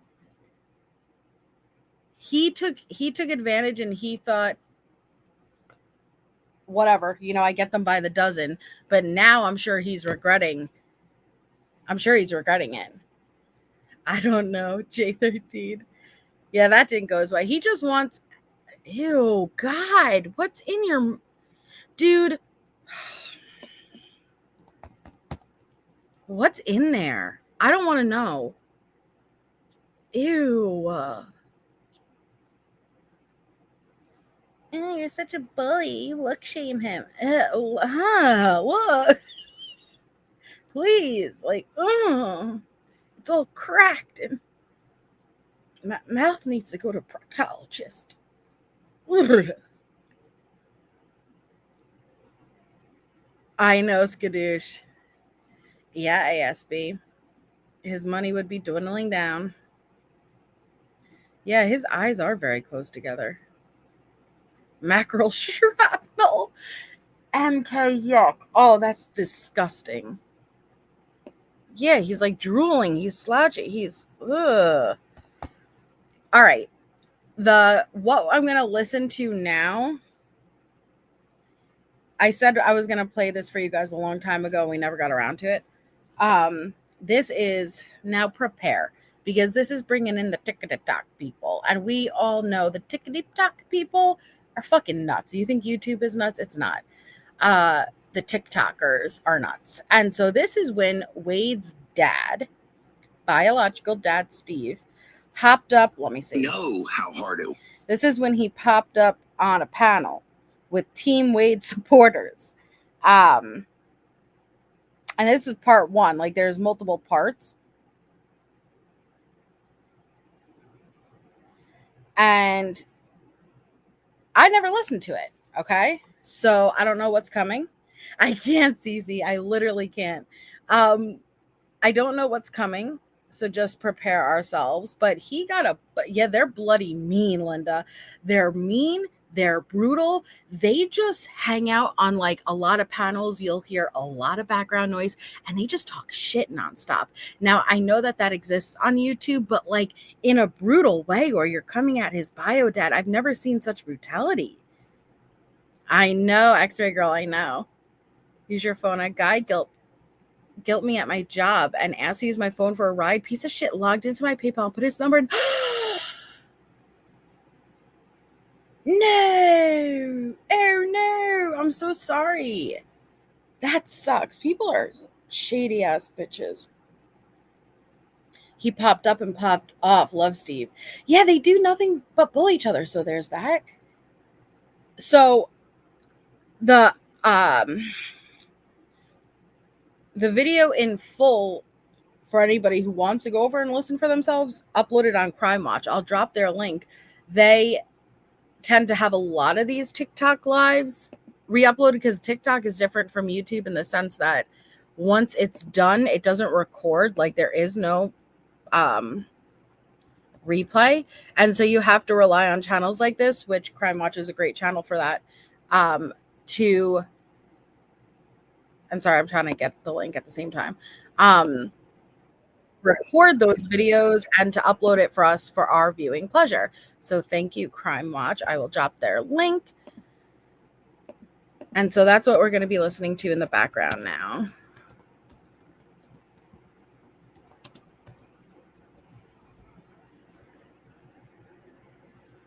He took advantage and he thought, whatever, I get them by the dozen, but now I'm sure he's regretting it. I don't know. J13. Yeah, that didn't go his way. He just wants, ew, God, what's in your, dude? What's in there? I don't want to know. Ew. Oh, you're such a bully. Look, shame him. Look. Please, it's all cracked and my mouth needs to go to a proctologist. I know, Skadoosh. Yeah, ASB. His money would be dwindling down. Yeah, his eyes are very close together. Mackerel shrapnel. MK yuck. Oh, that's disgusting. Yeah, he's like drooling. He's slouching. He's ugh. All right. What I'm gonna listen to now. I said I was gonna play this for you guys a long time ago, and we never got around to it. This is now prepare, because this is bringing in the TikTok people, and we all know the TikTok people are fucking nuts. You think YouTube is nuts? It's not. The TikTokers are nuts. And so this is when Wade's dad, biological dad Steve, hopped up. Let me see. Know how hard it. This is when he popped up on a panel with Team Wade supporters. And this is part one. Like, there's multiple parts. And I never listened to it. Okay. So I don't know what's coming. I can't, Cece. I literally can't. I don't know what's coming. So just prepare ourselves. But they're bloody mean, Linda. They're mean. They're brutal. They just hang out on like a lot of panels. You'll hear a lot of background noise and they just talk shit nonstop. Now, I know that exists on YouTube, but like in a brutal way where you're coming at his bio dad. I've never seen such brutality. I know, X-Ray Girl, I know. Use your phone. A guy guilt me at my job and asked to use my phone for a ride. Piece of shit logged into my PayPal and put his number in. No. Oh, no. I'm so sorry. That sucks. People are shady ass bitches. He popped up and popped off. Love, Steve. Yeah, they do nothing but bully each other. So there's that. So the video in full for anybody who wants to go over and listen for themselves, uploaded on Crime Watch. I'll drop their link. They tend to have a lot of these TikTok lives re-uploaded because TikTok is different from YouTube in the sense that once it's done, it doesn't record. Like, there is no replay. And so you have to rely on channels like this, which Crime Watch is a great channel for that, to I'm sorry, I'm trying to get the link at the same time. Record those videos and to upload it for us for our viewing pleasure. So thank you, Crime Watch. I will drop their link. And so that's what we're going to be listening to in the background now.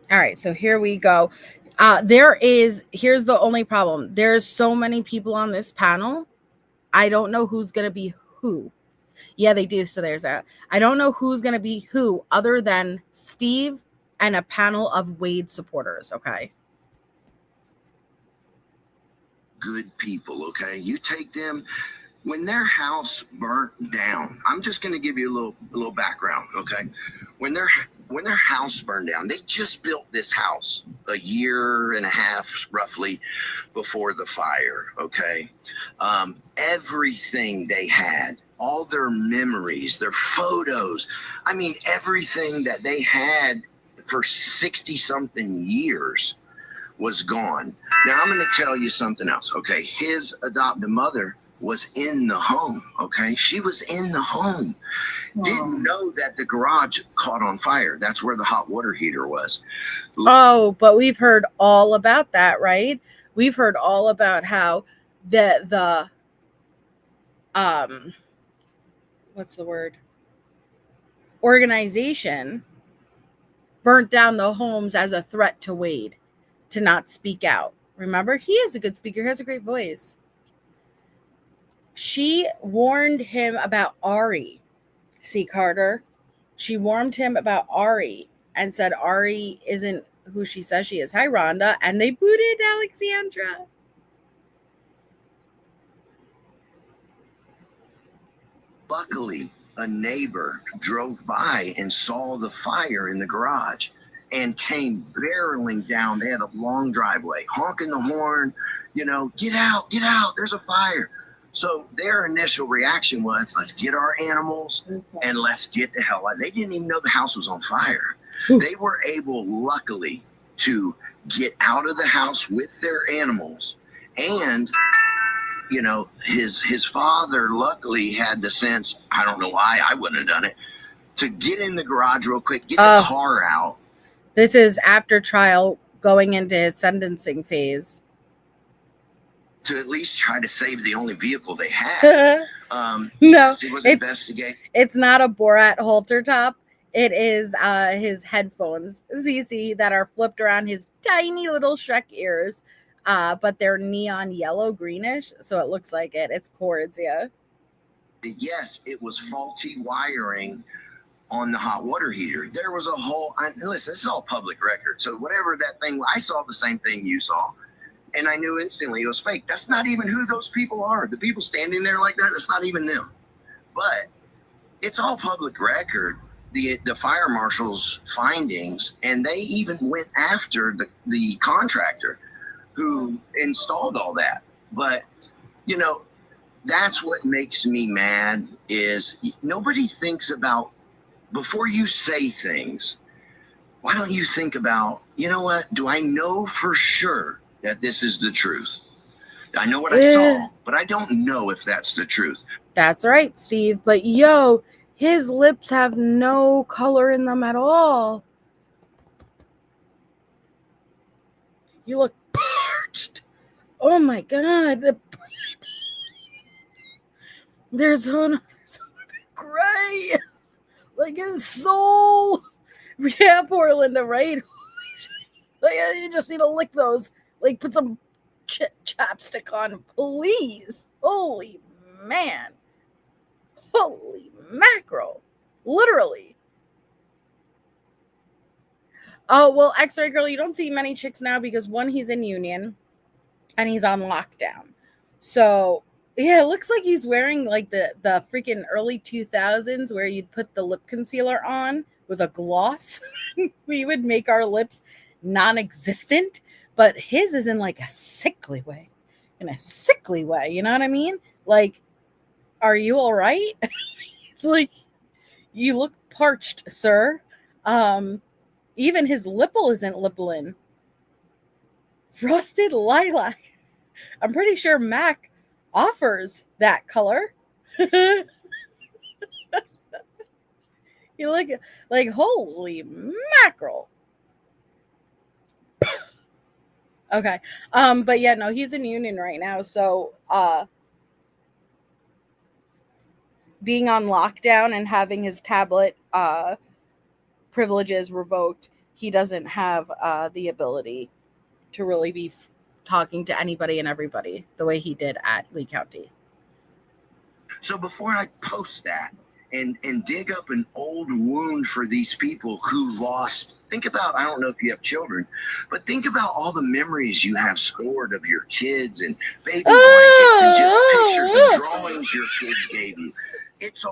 All right, so here we go. Here's the only problem. There's so many people on this panel. I don't know who's going to be who. Yeah, they do. So there's that. I don't know who's going to be who other than Steve and a panel of Wade supporters. Okay. Good people. Okay. You take them when their house burnt down. I'm just going to give you a little background. Okay. When their house burned down, they just built this house a year and a half roughly before the fire. Okay. Everything they had, all their memories, their photos, I mean, everything that they had for 60 something years was gone. Now I'm going to tell you something else. Okay. His adoptive mother was in the home. Okay. She was in the home. Wow. Didn't know that the garage caught on fire. That's where the hot water heater was. Oh, but we've heard all about that, right? We've heard all about how the what's the word? Organization burnt down the homes as a threat to Wade to not speak out. Remember, he is a good speaker. He has a great voice. She warned him about Ari. See, Carter? She warned him about Ari and said Ari isn't who she says she is. Hi, Rhonda. And they booted Alexandra. Luckily, a neighbor drove by and saw the fire in the garage and came barreling down. They had a long driveway, honking the horn, get out, there's a fire. So their initial reaction was, let's get our animals and let's get the hell out. They didn't even know the house was on fire. They were able, luckily, to get out of the house with their animals. And his father luckily had the sense, I don't know why I wouldn't have done it, to get in the garage real quick, get the car out. This is after trial, going into his sentencing phase. To at least try to save the only vehicle they had. No, yes, he was investigating. It's not a Borat halter top. It is his headphones, ZC, that are flipped around his tiny little Shrek ears. But they're neon yellow greenish, so it looks like it. It's cords, yeah. Yes, it was faulty wiring on the hot water heater. There was a whole, listen, this is all public record. So whatever that thing, I saw the same thing you saw, and I knew instantly it was fake. That's not even who those people are. The people standing there like that, that's not even them. But it's all public record. The fire marshal's findings, and they even went after the contractor who installed all that. But, that's what makes me mad is nobody thinks about, before you say things, why don't you think about, what, do I know for sure that this is the truth? I know what I saw, but I don't know if that's the truth. That's right, Steve. But his lips have no color in them at all. You look parched. Oh my God. There's something gray. Like his soul. Yeah, poor Linda, right? Like, you just need to lick those. Like, put some chapstick on, please. Holy man. Holy mackerel. Literally. Oh, well, X-Ray Girl, you don't see many chicks now because, one, he's in union and he's on lockdown. So, yeah, it looks like he's wearing like the freaking early 2000s where you'd put the lip concealer on with a gloss. We would make our lips non-existent, but his is in like a sickly way. In a sickly way, you know what I mean? Like, are you all right? Like, you look parched, sir. Even his lipple isn't lippling. Frosted lilac. I'm pretty sure Mac offers that color. You look like, holy mackerel. Okay. But yeah, no, he's in union right now. So being on lockdown and having his tablet privileges revoked, he doesn't have the ability to really be talking to anybody and everybody the way he did at Lee County. So before I post that and dig up an old wound for these people who lost, think about, I don't know if you have children, but think about all the memories you have stored of your kids and baby blankets and just pictures and drawings your kids gave you. It's a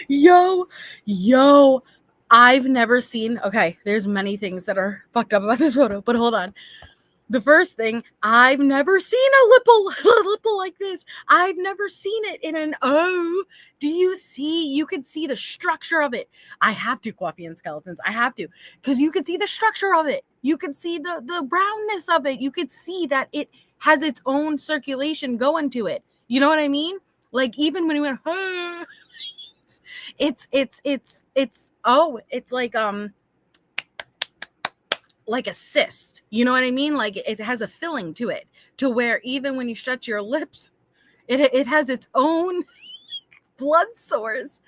Yo, I've never seen, okay, there's many things that are fucked up about this photo, but hold on. The first thing, I've never seen a lipple like this. I've never seen it in an O. Do you see? You can see the structure of it. I have to, Coffee and Skeletons. I have to, because you can see the structure of it. You can see the brownness of it. You could see that it has its own circulation going to it. You know what I mean? Like even when he went, oh, it's like a cyst, you know what I mean? Like it has a filling to it, to where even when you stretch your lips, it has its own blood source.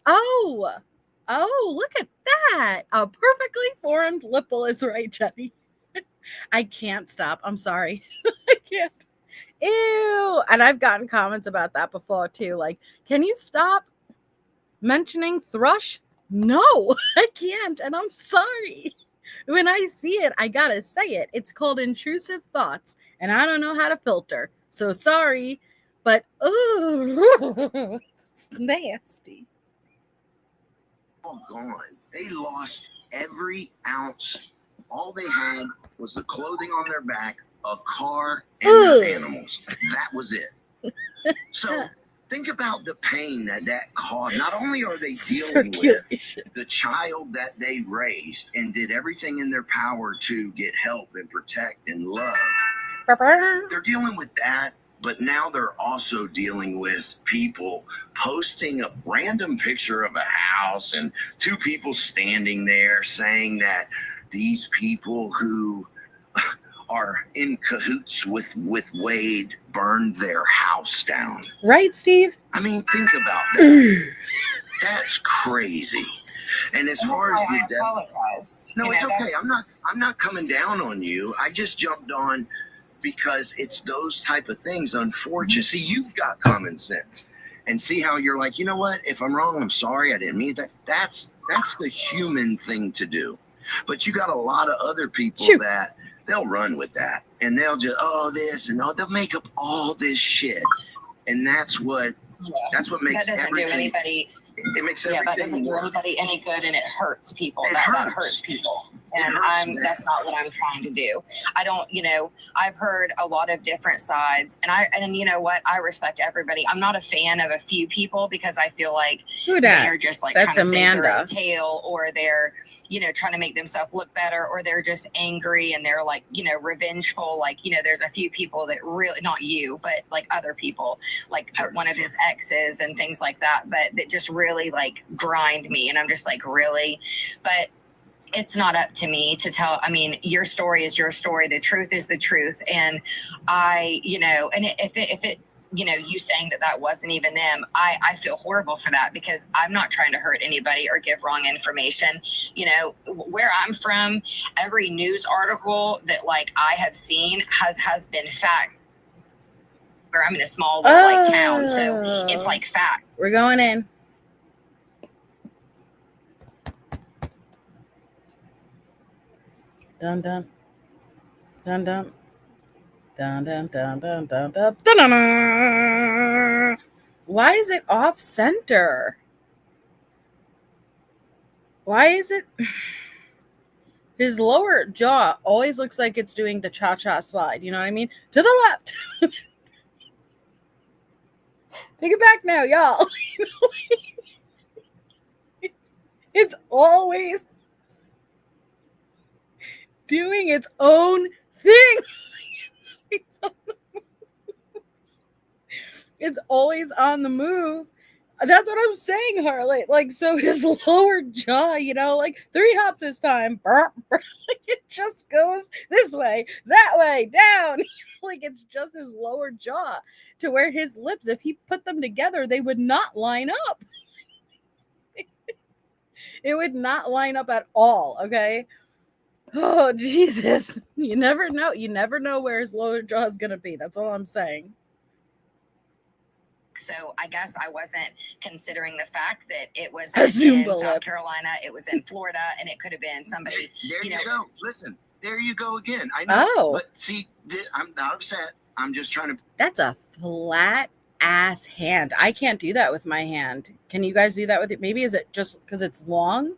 Oh, look at that! A perfectly formed lipple is right, Jenny. I can't stop. I'm sorry. I can't. Ew. And I've gotten comments about that before too. Like, can you stop mentioning thrush? No, I can't. And I'm sorry. When I see it, I gotta say it. It's called intrusive thoughts, and I don't know how to filter. So sorry, but ooh, it's nasty. all gone. They lost every ounce. All they had was the clothing on their back, a car, and their animals. That was it. So think about the pain that caused. Not only are they dealing with the child that they raised and did everything in their power to get help and protect and love, they're dealing with that, but now they're also dealing with people posting a random picture of a house and two people standing there saying that these people who are in cahoots with Wade burned their house down. Right, Steve? I mean, think about that. That's crazy. And as far as the apologized. no, it's okay. I'm not coming down on you. I just jumped on because it's those type of things. Unfortunately, see, you've got common sense, and see how you're like, you know what? If I'm wrong, I'm sorry. I didn't mean that. That's the human thing to do. But you got a lot of other people that they'll run with that, and they'll just this and they'll make up all this shit, and that's what makes that doesn't everything. do anybody. It makes everything that doesn't do worse. anybody any good, and it hurts people. It That hurts. hurts people, It and hurts, that's not what I'm trying to do. I don't, I've heard a lot of different sides, and you know what? I respect everybody. I'm not a fan of a few people because I feel like they're just like That's trying to save their Amanda. own tail, or they're trying to make themselves look better, or they're just angry and they're like revengeful. Like there's a few people that really, not you, but like other people, like one of his exes and things like that, but that just really like grind me, and I'm just like, really? But it's not up to me to tell. I mean, your story is your story. The truth is the truth. And and if it you saying that wasn't even them, I feel horrible for that, because I'm not trying to hurt anybody or give wrong information. Where I'm from, every news article that like I have seen has been fact. Where I'm in a small little town, so it's like fact. We're going in. Dun dun dun dun dun dun dun dun dun dun dun. Why is it off center? Why is it? His lower jaw always looks like it's doing the cha-cha slide. You know what I mean? To the left. Take it back now, y'all. It's always doing its own thing. It's always on the move. That's what I'm saying, Harley. Like, so his lower jaw, you know, like 3 hops this time. Like it just goes this way, that way, down. Like it's just his lower jaw to where his lips, if he put them together, they would not line up. It would not line up at all, okay? Oh, Jesus. You never know. You never know where his lower jaw is going to be. That's all I'm saying. So I guess I wasn't considering the fact that it was A in Zumba South lip. Carolina, it was in Florida, and it could have been somebody. There you you know, go. Listen, there you go again. I know. Oh. But see, I'm not upset. I'm just trying to. That's a flat ass hand. I can't do that with my hand. Can you guys do that with it? Maybe is it just because it's long?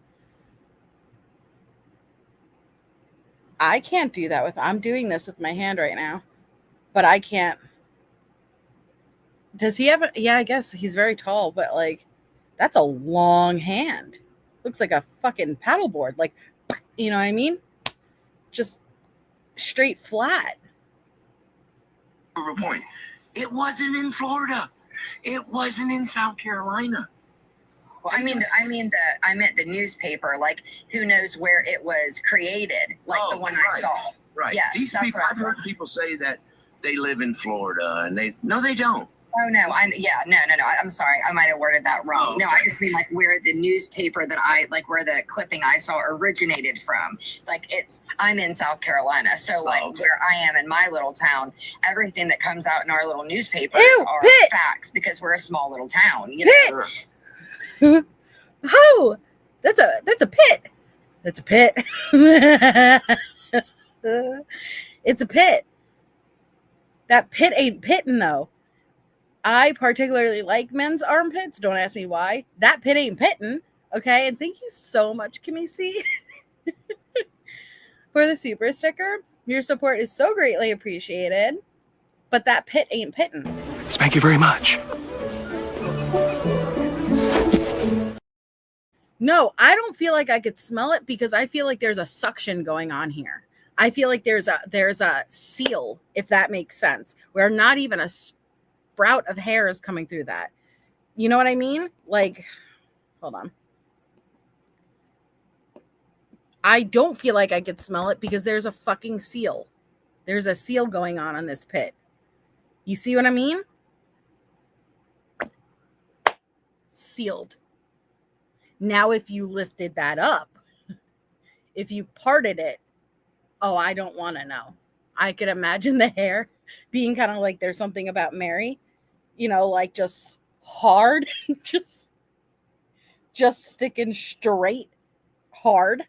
I can't do that with. I'm doing this with my hand right now, but I can't. Does he have a, yeah, I guess he's very tall, but like that's a long hand. Looks like a fucking paddleboard. Like, you know what I mean? Just straight flat. Prove a point. It wasn't in Florida. It wasn't in South Carolina. well, I meant the newspaper. Like, who knows where it was created? Like the one I saw. Right. Yes, These that's people, what I've heard people say that they live in Florida, and they don't. Oh no, no. I'm sorry, I might have worded that wrong. Oh, No, okay. I just mean like where the newspaper that I like, where the clipping I saw originated from. Like I'm in South Carolina, so like okay. where I am in my little town, everything that comes out in our little newspapers are Pitt. facts because we're a small little town. You know? Pitt. Oh, that's a pit. That's a pit. It's a pit. That pit ain't pitting though. I particularly like men's armpits. Don't ask me why. That pit ain't pitting. Okay. And thank you so much, Kimmy C, for the super sticker. Your support is so greatly appreciated. But that pit ain't pitting. Thank you very much. No, I don't feel like I could smell it because I feel like there's a suction going on here. I feel like there's a seal, if that makes sense, where not even a sprout of hair is coming through that. You know what I mean? Like, hold on. I don't feel like I could smell it because there's a fucking seal. There's a seal going on this pit. You see what I mean? Sealed. Now, if you lifted that up, if you parted it, oh, I don't want to know. I could imagine the hair being kind of like there's something about Mary, you know, like just hard, just sticking straight hard,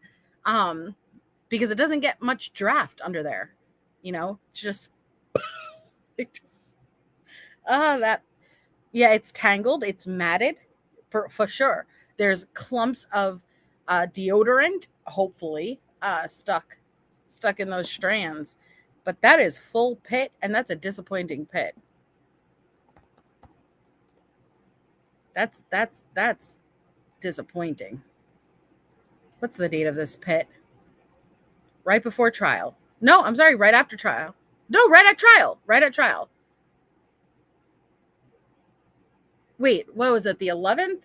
because it doesn't get much draft under there, you know, it's tangled, it's matted for sure. There's clumps of deodorant, hopefully, stuck in those strands. But that is full pit, and that's a disappointing pit. That's disappointing. What's the date of this pit? Right before trial. No, I'm sorry, right after trial. No, right at trial. Right at trial. Wait, what was it? The 11th?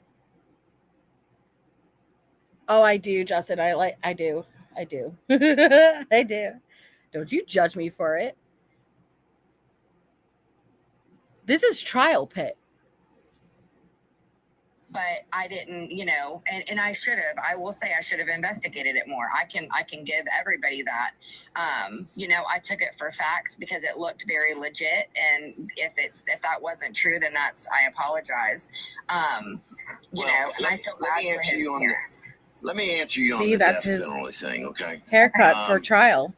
Oh, I do, Justin. I do. I do. I do. Don't you judge me for it. This is trial pit. But I didn't, you know, and I should have. I will say I should have investigated it more. I can give everybody that. You know, I took it for facts because it looked very legit. And if that wasn't true, then I apologize. You know, and I feel bad for his parents. Let me answer you on See, the that's death his penalty thing, okay? haircut for trial.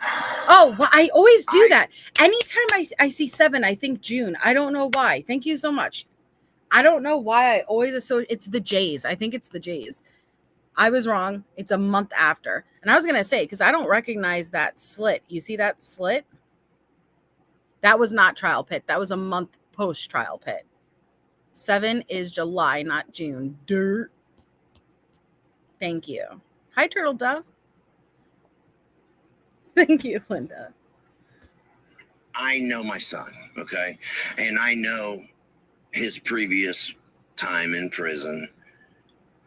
Oh, well, I always do that. Anytime I see 7, I think June. I don't know why. Thank you so much. I don't know why I always associate. It's the Jays. I think it's the Jays. I was wrong. It's a month after. And I was going to say, because I don't recognize that slit. You see that slit? That was not trial pit. That was a month post-trial pit. 7 is July, not June. Dirt. Thank you. Hi, Turtle Dove. Thank you, Linda. I know my son, okay? And I know his previous time in prison,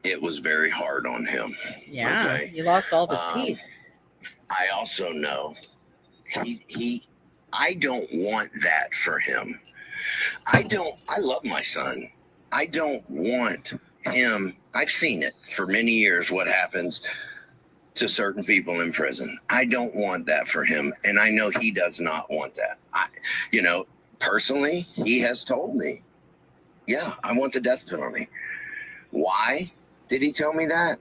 it was very hard on him. Yeah, okay? he lost all of his teeth. I also know I don't want that for him. I love my son. I don't want him. I've seen it for many years, what happens to certain people in prison. I don't want that for him. And I know he does not want that. Personally, he has told me, yeah, I want the death penalty. Why did he tell me that?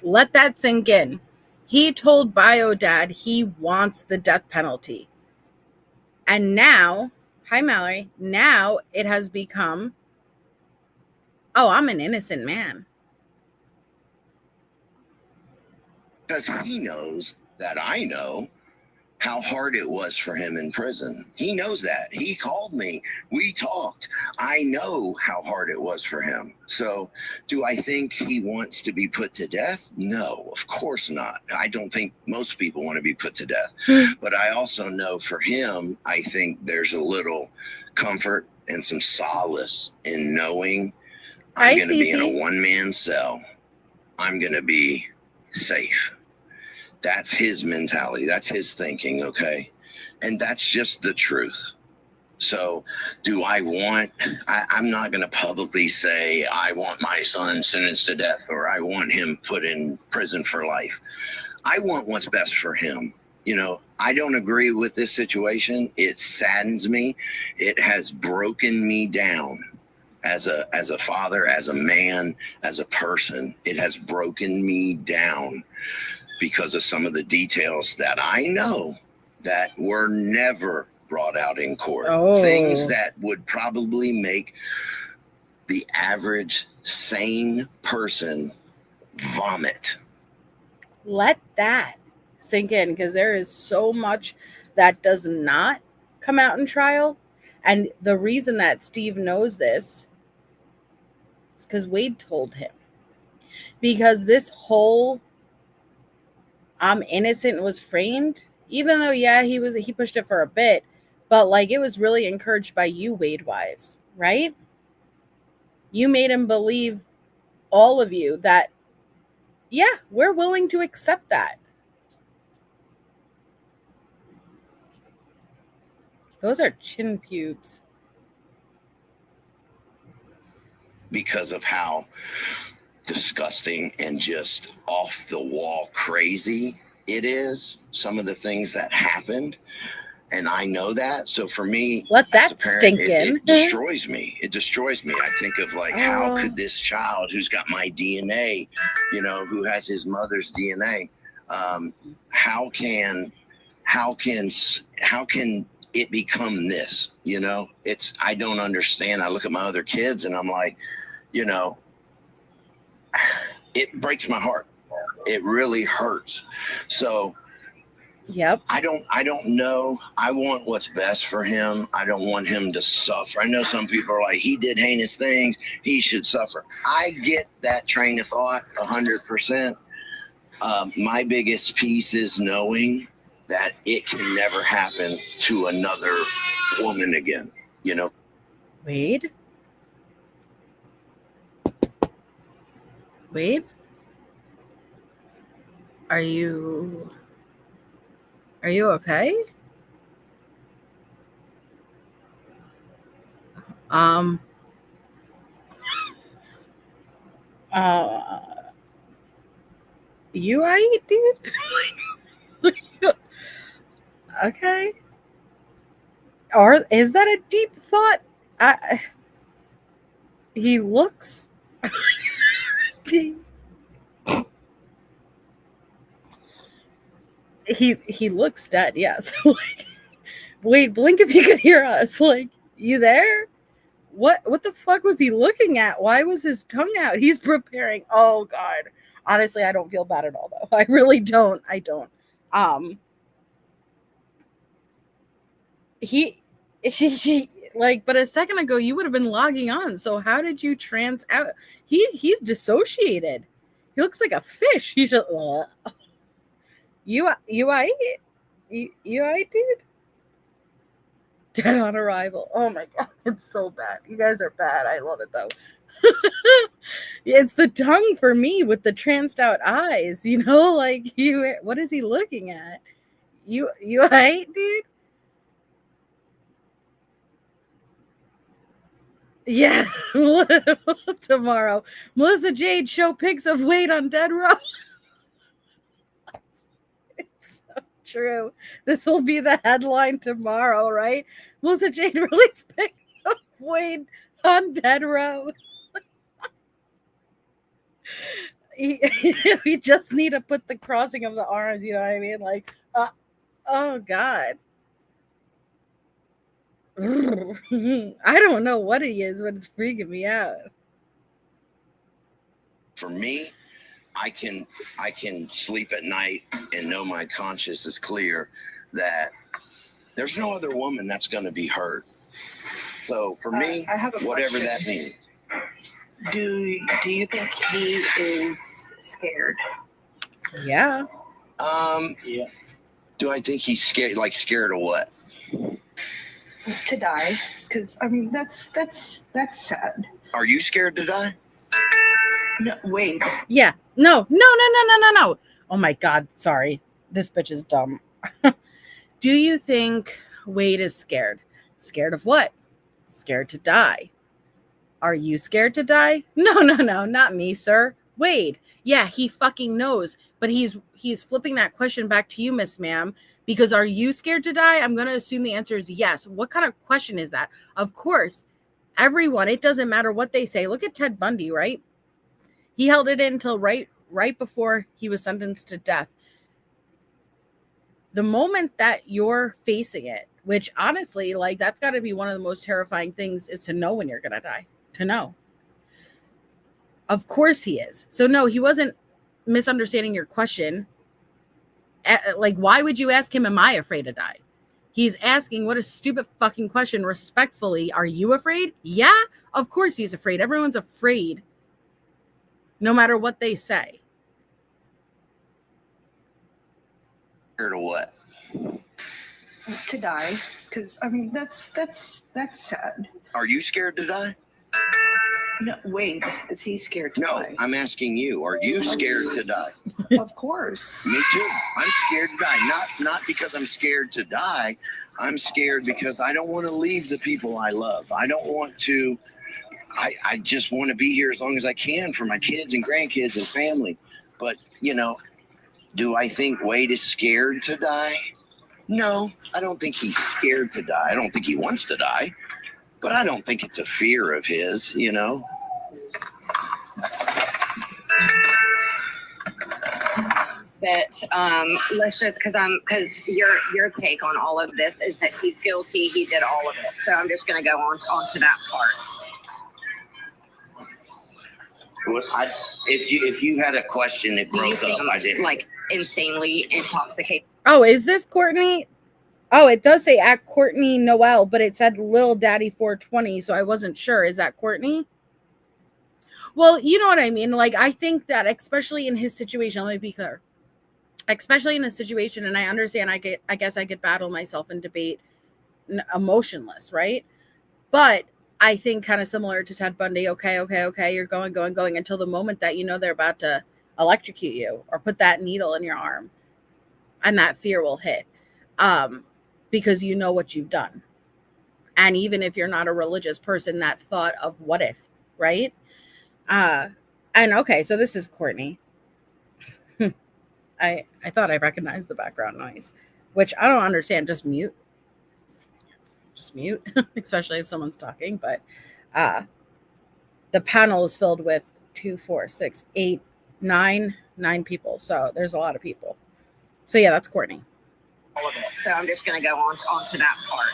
Let that sink in. He told BioDad he wants the death penalty. And now, hi Mallory, now it has become, oh, I'm an innocent man. Because he knows that I know how hard it was for him in prison. He knows that. He called me. We talked. I know how hard it was for him. So do I think he wants to be put to death? No, of course not. I don't think most people want to be put to death. But I also know for him, I think there's a little comfort and some solace in knowing I'm going to be in a one-man cell. I'm going to be safe. That's his mentality. That's his thinking, okay? And that's just the truth. So do I want, I'm not going to publicly say I want my son sentenced to death or I want him put in prison for life. I want what's best for him. I don't agree with this situation. It saddens me. It has broken me down as a father, as a man, as a person. It has broken me down because of some of the details that I know that were never brought out in court. Things that would probably make the average sane person vomit. Let that sink in, because there is so much that does not come out in trial. And the reason that Steve knows this is because Wade told him. Because this whole I'm innocent was framed, even though, yeah, he pushed it for a bit, but like it was really encouraged by you, Wade wives, right? You made him believe, all of you, that, yeah, we're willing to accept that. Those are chin pubes. Because of how disgusting and just off the wall crazy it is, some of the things that happened, and I know that. So for me, let that parent, stink in. It destroys me. It destroys me. I think of like, how could this child who's got my DNA, who has his mother's DNA, how can it become this? I don't understand. I look at my other kids and I'm like, it breaks my heart. It really hurts. So yep. I don't know. I want what's best for him. I don't want him to suffer. I know some people are like, he did heinous things, he should suffer. I get that train of thought 100%. My biggest piece is knowing that it can never happen to another woman again, Wade? Are you okay? You alright, dude? Okay. Or is that a deep thought? He looks he looks dead, yes. Like, wait, blink if you can hear us. Like, you there? What the fuck was he looking at? Why was his tongue out? He's preparing. Oh God. Honestly, I don't feel bad at all though. I really don't. I don't. He like, but a second ago you would have been logging on. So how did you trans out? He's dissociated. He looks like a fish. He's just you alright, dude? Dead on arrival. Oh my God. It's so bad. You guys are bad. I love it though. It's the tongue for me with the tranced out eyes, like what is he looking at? You hate, dude? Yeah. Tomorrow. Melissa Jade show pics of Wade on dead row. It's so true. This will be the headline tomorrow, right? Melissa Jade released pics of Wade on dead row. We just need to put the crossing of the arms, you know what I mean? Like, oh God. I don't know what he is, but it's freaking me out. For me, I can sleep at night and know my conscience is clear that there's no other woman that's going to be hurt. So for me, I have a whatever question. that means. Do you think he is scared? Yeah. Yeah. Do I think he's scared? Like scared of what? To die? Because I mean, that's sad. Are you scared to die? No, wait. Yeah. No. Oh my God. Sorry. This bitch is dumb. Do you think Wade is scared? Scared of what? Scared to die. Are you scared to die? No, not me, sir. Wade. Yeah, he fucking knows. But he's flipping that question back to you, Miss Ma'am. Because are you scared to die? I'm going to assume the answer is yes. What kind of question is that? Of course, everyone, it doesn't matter what they say. Look at Ted Bundy, right? He held it in until right before he was sentenced to death. The moment that you're facing it, which honestly, like that's got to be one of the most terrifying things, is to know when you're going to die. To know. Of course he is. So no, he wasn't misunderstanding your question. Like, why would you ask him, am I afraid to die? He's asking, what a stupid fucking question. Respectfully, are you afraid? Yeah, of course he's afraid. Everyone's afraid, no matter what they say. Scared of what? To die? Because I mean, that's sad. Are you scared to die? No, wait. Is he scared to No, die? I'm asking you. Are you scared to die? Of course. Me too. I'm scared to die. Not because I'm scared to die. I'm scared because I don't want to leave the people I love. I don't want to. I just want to be here as long as I can for my kids and grandkids and family. But, do I think Wade is scared to die? No, I don't think he's scared to die. I don't think he wants to die. But I don't think it's a fear of his, That let's just because your take on all of this is that he's guilty, he did all of it. So I'm just gonna go on to that part. If you had a question that broke up, I didn't like insanely intoxicated. Oh, is this Courtney? Oh, it does say at Courtney Noel, but it said Lil Daddy 420, so I wasn't sure. Is that Courtney? Well, you know what I mean. Like, I think that especially in his situation, let me be clear. Especially in a situation, and I understand, I guess I could battle myself in debate emotionless, right? But I think kind of similar to Ted Bundy, okay, you're going until the moment that they're about to electrocute you or put that needle in your arm, and that fear will hit. Because you know what you've done. And even if you're not a religious person, that thought of what if, right? And okay, so this is Courtney. I thought I recognized the background noise, which I don't understand. Just mute, especially if someone's talking. But the panel is filled with 2, 4, 6, 8, 9 people. So there's a lot of people. So yeah, that's Courtney. All of it. So I'm just gonna go on to that part.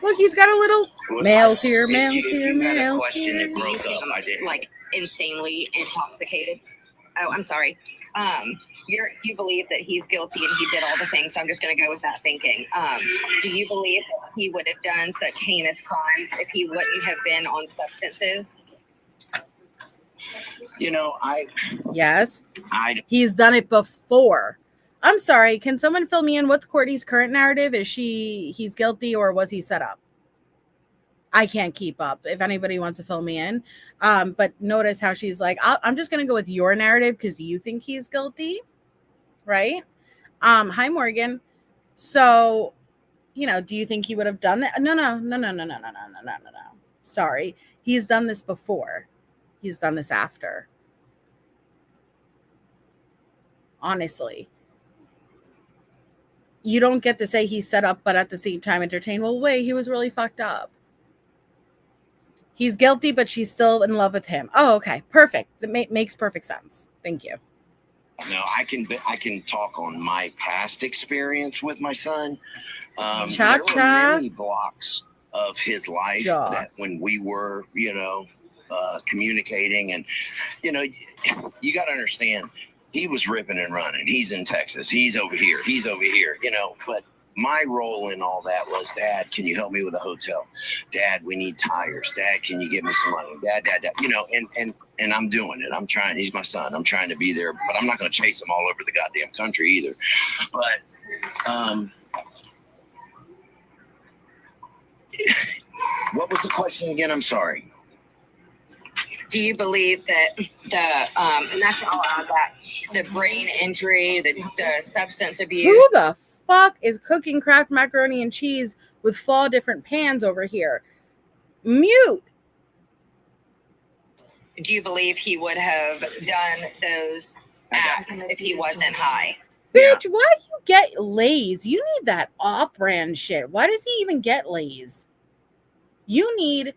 Look, he's got a little males here, males here, If you had a males question here. that broke up, I didn't. Like insanely intoxicated. Oh, I'm sorry. You believe that he's guilty and he did all the things, so I'm just going to go with that thinking. Do you believe that he would have done such heinous crimes if he wouldn't have been on substances? Yes. He's done it before. I'm sorry. Can someone fill me in? What's Courtney's current narrative? Is he's guilty or was he set up? I can't keep up. If anybody wants to fill me in. But notice how she's like, I'm just going to go with your narrative because you think he's guilty. Right? Hi, Morgan. So, do you think he would have done that? No. Sorry. He's done this before. He's done this after. Honestly. You don't get to say he's set up, but at the same time entertained. Well, wait, he was really fucked up. He's guilty, but she's still in love with him. Oh, okay. Perfect. That makes perfect sense. Thank you. No, I can talk on my past experience with my son. There were many blocks of his life that when we were, communicating, and you got to understand, he was ripping and running. He's in Texas. He's over here. But my role in all that was, Dad, can you help me with a hotel? Dad, we need tires. Dad, can you give me some money? Dad, and I'm doing it. I'm trying. He's my son. I'm trying to be there, but I'm not going to chase him all over the goddamn country either. But what was the question again? I'm sorry. Do you believe that and that's all on that, the brain injury, the substance abuse? Who the fuck is cooking Kraft macaroni and cheese with 4 different pans over here? Mute. Do you believe he would have done those acts if he wasn't high? Bitch, why do you get Lay's? You need that off-brand shit. Why does he even get Lay's? You need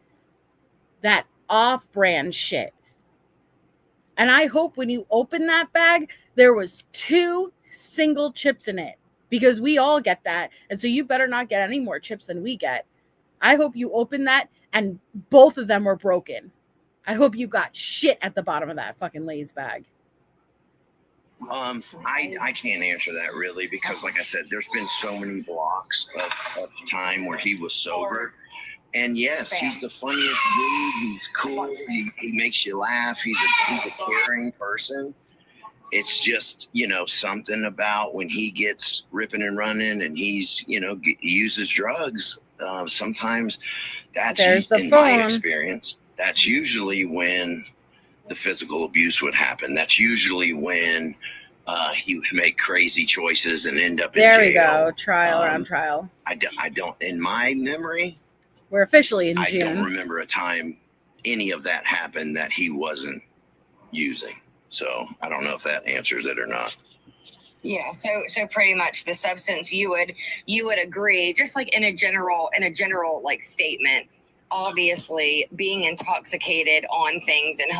that off-brand shit. And I hope when you open that bag, there was 2 single chips in it. Because we all get that. And so you better not get any more chips than we get. I hope you open that and both of them were broken. I hope you got shit at the bottom of that fucking Lay's bag. I can't answer that really, because like I said, there's been so many blocks of time where he was sober. And yes, he's the funniest dude. He's cool. He makes you laugh. He's a caring person. It's just, something about when he gets ripping and running and he's, he uses drugs. Sometimes that's in my experience. That's usually when the physical abuse would happen. That's usually when he would make crazy choices and end up in jail. There we go. Trial around trial. I don't, in my memory, we're officially in June. I don't remember a time any of that happened that he wasn't using. So I don't know if that answers it or not. Yeah, so pretty much the substance you would agree, just like in a general like statement, obviously being intoxicated on things and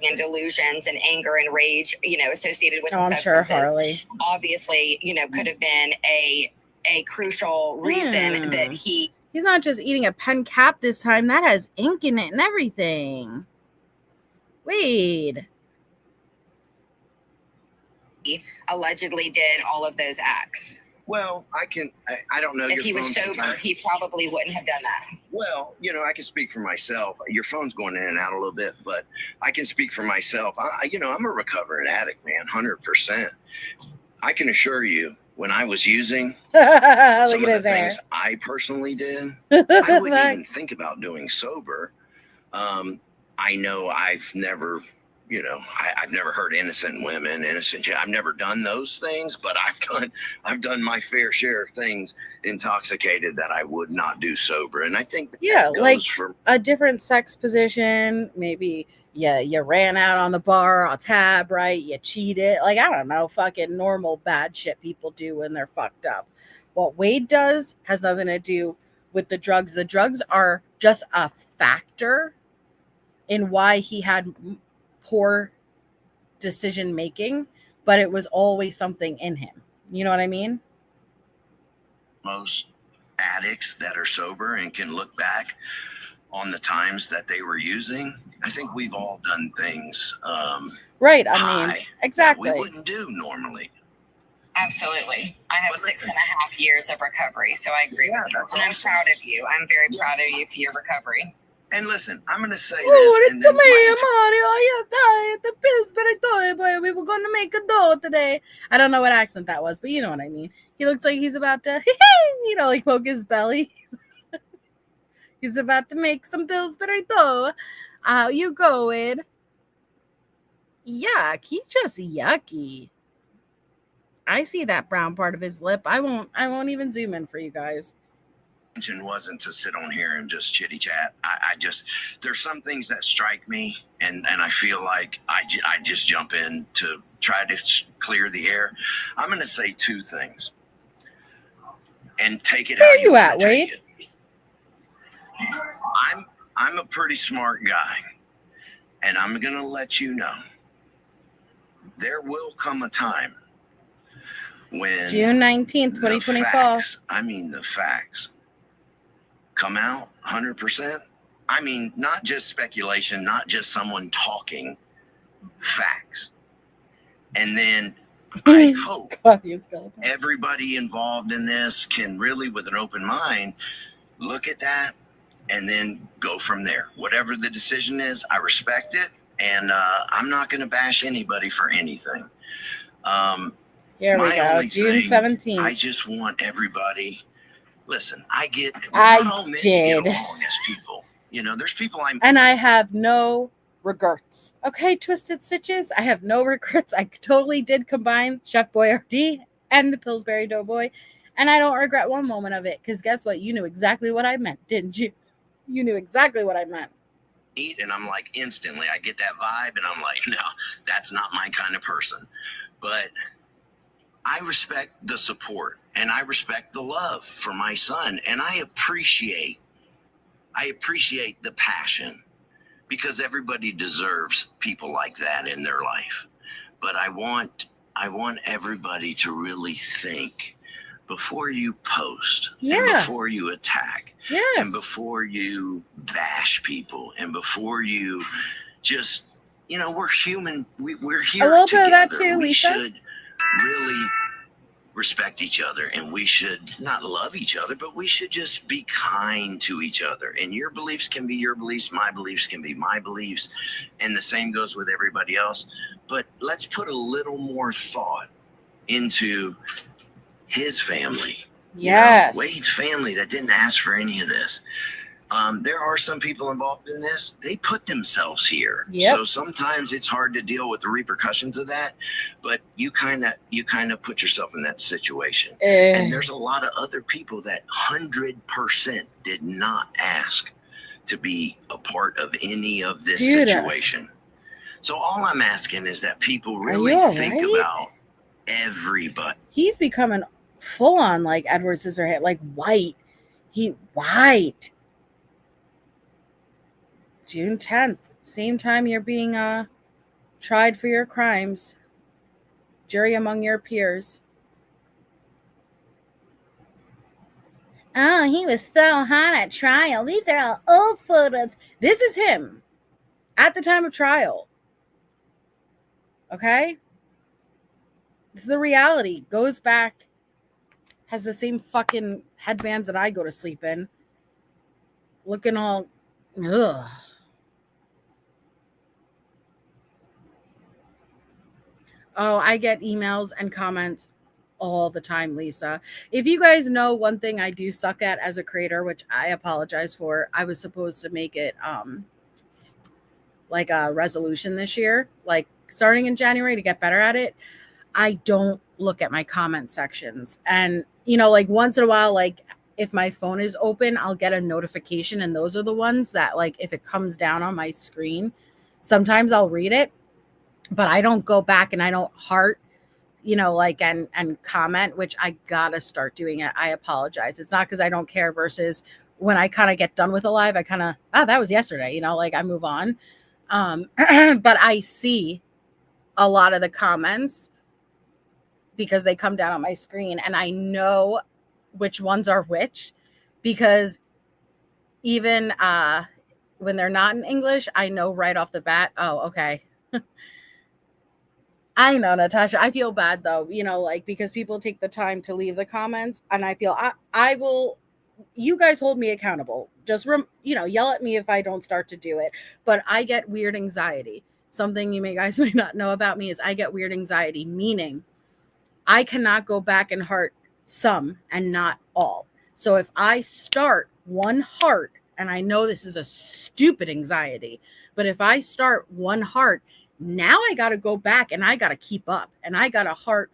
and delusions and anger and rage, associated with the substances. Sure, Harley. Obviously, could have been a crucial reason that he's not just eating a pen cap this time. That has ink in it and everything. Wait. He allegedly did all of those acts. Well, I don't know. If he was sober, he probably wouldn't have done that. Well, I can speak for myself. Your phone's going in and out a little bit, but I can speak for myself. I'm a recovering addict, man, 100%. I can assure you, when I was using some of the things I personally did, I wouldn't even think about doing sober. I know I've never, I've never hurt innocent women, I've never done those things, but I've done my fair share of things intoxicated that I would not do sober. And I think that like for a different sex position, maybe you ran out on the bar, a tab, right? You cheated. Like, I don't know, fucking normal bad shit people do when they're fucked up. What Wade does has nothing to do with the drugs. The drugs are just a factor in why he had poor decision making, but it was always something in him. You know what I mean? Most addicts that are sober and can look back on the times that they were using, I think we've all done things right. I mean, exactly. That we wouldn't do normally. Absolutely. I have 6.5 years of recovery, so I agree with you. And I'm proud of you. I'm very proud of you for your recovery. And listen, I'm going to say Oh, this. And then the Pillsbury toy boy. We were going to make a dough today. I don't know what accent that was, but you know what I mean. He looks like he's about to, like poke his belly. He's about to make some Pillsbury dough. How you going? Yuck. He just yucky. I see that brown part of his lip. I won't even zoom in for you guys. Wasn't to sit on here and just chitty chat. I just, there's some things that strike me, and I feel like I just jump in to try to clear the air. I'm going to say two things, and take it. Where are you at, Wade? I'm a pretty smart guy, and I'm going to let you know there will come a time when June 19th, 2024. The facts come out 100%. I mean, not just speculation, not just someone talking, facts. And then I hope everybody involved in this can really, with an open mind, look at that and then go from there. Whatever the decision is, I respect it. And I'm not going to bash anybody for anything. Here we go, June 17th. I just want everybody... Listen, I get along as people. There's people and I have no regrets. Okay, Twisted Stitches, I have no regrets. I totally did combine Chef Boyardee and the Pillsbury Doughboy, and I don't regret one moment of it, because guess what? You knew exactly what I meant, didn't you? You knew exactly what I meant. And I'm like, instantly, I get that vibe, and I'm like, no, that's not my kind of person. But I respect the support, and I respect the love for my son, and I appreciate the passion, because everybody deserves people like that in their life. But I want everybody to really think before you post, and before you attack, and before you bash people, and before you just, we're human. We're here a little together. bit of that too, we Lisa. should really respect each other, and we should not love each other, but we should just be kind to each other. And your beliefs can be your beliefs, my beliefs can be my beliefs, and the same goes with everybody else. But let's put a little more thought into his family. Yes. Wade's family that didn't ask for any of this. There are some people involved in this. They put themselves here. Yep. So sometimes it's hard to deal with the repercussions of that, but you kind of put yourself in that situation. And there's a lot of other people that 100% did not ask to be a part of any of this situation. So all I'm asking is that people really think about everybody. He's becoming full on like Edward Scissorhands, like white. White. June 10th, same time you're being tried for your crimes. Jury among your peers. Oh, he was so hot at trial. These are all old photos. This is him at the time of trial. Okay? It's the reality. Goes back, has the same fucking headbands that I go to sleep in. Looking all, ugh. Oh, I get emails and comments all the time, Lisa. If you guys know one thing I do suck at as a creator, which I apologize for, I was supposed to make it like a resolution this year, like starting in January to get better at it. I don't look at my comment sections. And, like once in a while, like if my phone is open, I'll get a notification. And those are the ones that, like, if it comes down on my screen, sometimes I'll read it. But I don't go back and I don't heart, and comment, which I gotta start doing it. I apologize. It's not because I don't care, versus when I kind of get done with a live, I kind of, that was yesterday, I move on. But I see a lot of the comments because they come down on my screen, and I know which ones are which, because even when they're not in English, I know right off the bat, oh, okay. I know, Natasha. I feel bad though, because people take the time to leave the comments, and I feel I will you guys hold me accountable. Just yell at me if I don't start to do it. But I get weird anxiety. Something you guys may not know about me is I get weird anxiety, meaning I cannot go back and heart some and not all. So if I start one heart, and I know this is a stupid anxiety, but if I start one heart, now I got to go back and I got to keep up and I got to heart